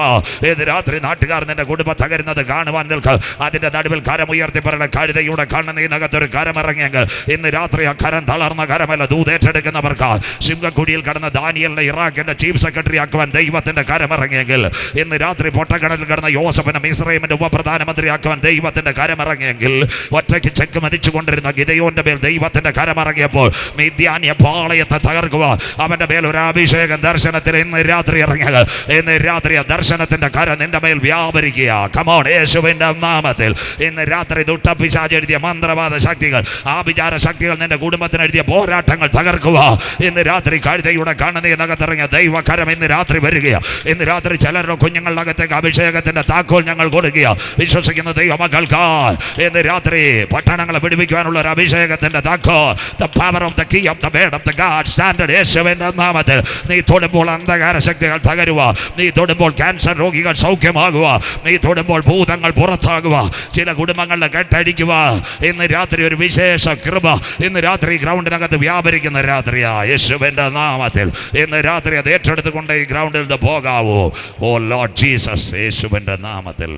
ഇന്ന് രാത്രി നാട്ടുകാർ നിന്റെ കുടുംബം തകരുന്നത് കാണുവാൻ നിൽക്കുക. അതിൻ്റെ നടുവിൽ കരം ഉയർത്തി പറയുന്ന കഴുതയുടെ കണ്ണുനീരിനകത്തൊരു കരമിറങ്ങിയെങ്കിൽ ഇന്ന് രാത്രി ആ കരം തളർന്ന കരമല്ല, ദൂതേറ്റെടുക്കുന്നവർക്ക് സിംഹക്കുഴിയിൽ കടന്ന ദാനിയലിനെ ഇറാഖിന്റെ ചീഫ് സെക്രട്ടറി ആക്കുവാൻ ദൈവത്തിന്റെ കരമിറങ്ങിയെങ്കിൽ ഇന്ന് രാത്രി പൊട്ടക്കടലിൽ കടന്ന യോസഫിനെ മിസ്രൈമിന്റെ ഉപപ്രധാനമന്ത്രിയാക്കുവാൻ ദൈവത്തിന്റെ കരമിറങ്ങിയെങ്കിൽ ഒറ്റയ്ക്ക് ചെക്ക് മതിച്ചു കൊണ്ടിരുന്ന ഗിദെയോന്റെ മേൽ ദൈവത്തിന്റെ കരമിറങ്ങിയപ്പോൾ മിദ്യാന്യ പാളയത്തെ തകർക്കുക. അവന്റെ മേൽ ഒരു അഭിഷേകം ദർശനത്തിൽ ഇന്ന് രാത്രി ഇറങ്ങിയത്. ഇന്ന് രാത്രി ആ ദർശനത്തിന്റെ കര നിന്റെ മേൽ വ്യാപരിക്കുക. കമോൺ, യേശുവിന്റെ നാമത്തിൽ ഇന്ന് രാത്രി ദുഷ്ടപിശാച് എഴുതിയ മന്ത്രവാദ ശക്തികൾ, ആഭിചാര ശക്തികൾ, നിന്റെ കുടുംബത്തിന് എഴുതിയ പോരാട്ടങ്ങൾ തകർക്കുക. ഇന്ന് രാത്രി കഴുതയുടെ കണ്ണുനീരിനകത്തിറങ്ങിയ ദൈവകരം ഇന്ന് രാത്രി വരികയാണ്. ഇന്ന് രാത്രി ചിലരുടെ കുഞ്ഞുങ്ങളുടെ അകത്തേക്ക് അഭിഷേകത്തിന്റെ താക്കോൽ ഞങ്ങൾ കൊടുക്കുക. വിശ്വസിക്കുന്ന ദൈവമക്കൾക്ക് ഇന്ന് രാത്രി പട്ടണങ്ങളെ പിടിപ്പിക്കുവാനുള്ള ഒരു അഭിഷേകത്തിന്റെ താക്കോൽ, the power of the key of the word of the God standard യേശുവിന്റെ നാമത്തിൽ നീ തൊടുമ്പോൾ അന്ധകാര ശക്തികൾ തകരുക. നീ തൊടുമ്പോൾ ക്യാൻസർ രോഗികൾ സൗഖ്യമാകുക. നീ തൊടുമ്പോൾ ഭൂതങ്ങൾ പുറത്താകുക. ചില കുടുംബങ്ങളുടെ കെട്ടടിക്കുക. ഇന്ന് രാത്രി ഒരു വിശേഷ കൃപ ഇന്ന് രാത്രി ഗ്രൗണ്ടിനകത്ത് വ്യാപരിക്കുന്ന രാത്രിയാ. യേശുവിന്റെ നാമത്തിൽ ഇന്ന് രാത്രി അത് ഏറ്റെടുത്തുകൊണ്ട് ഈ ഗ്രൗണ്ടിൽ പോകാവൂ. ഓ ലോർഡ് ജീസസ്, യേശുവിന്റെ നാമത്തിൽ.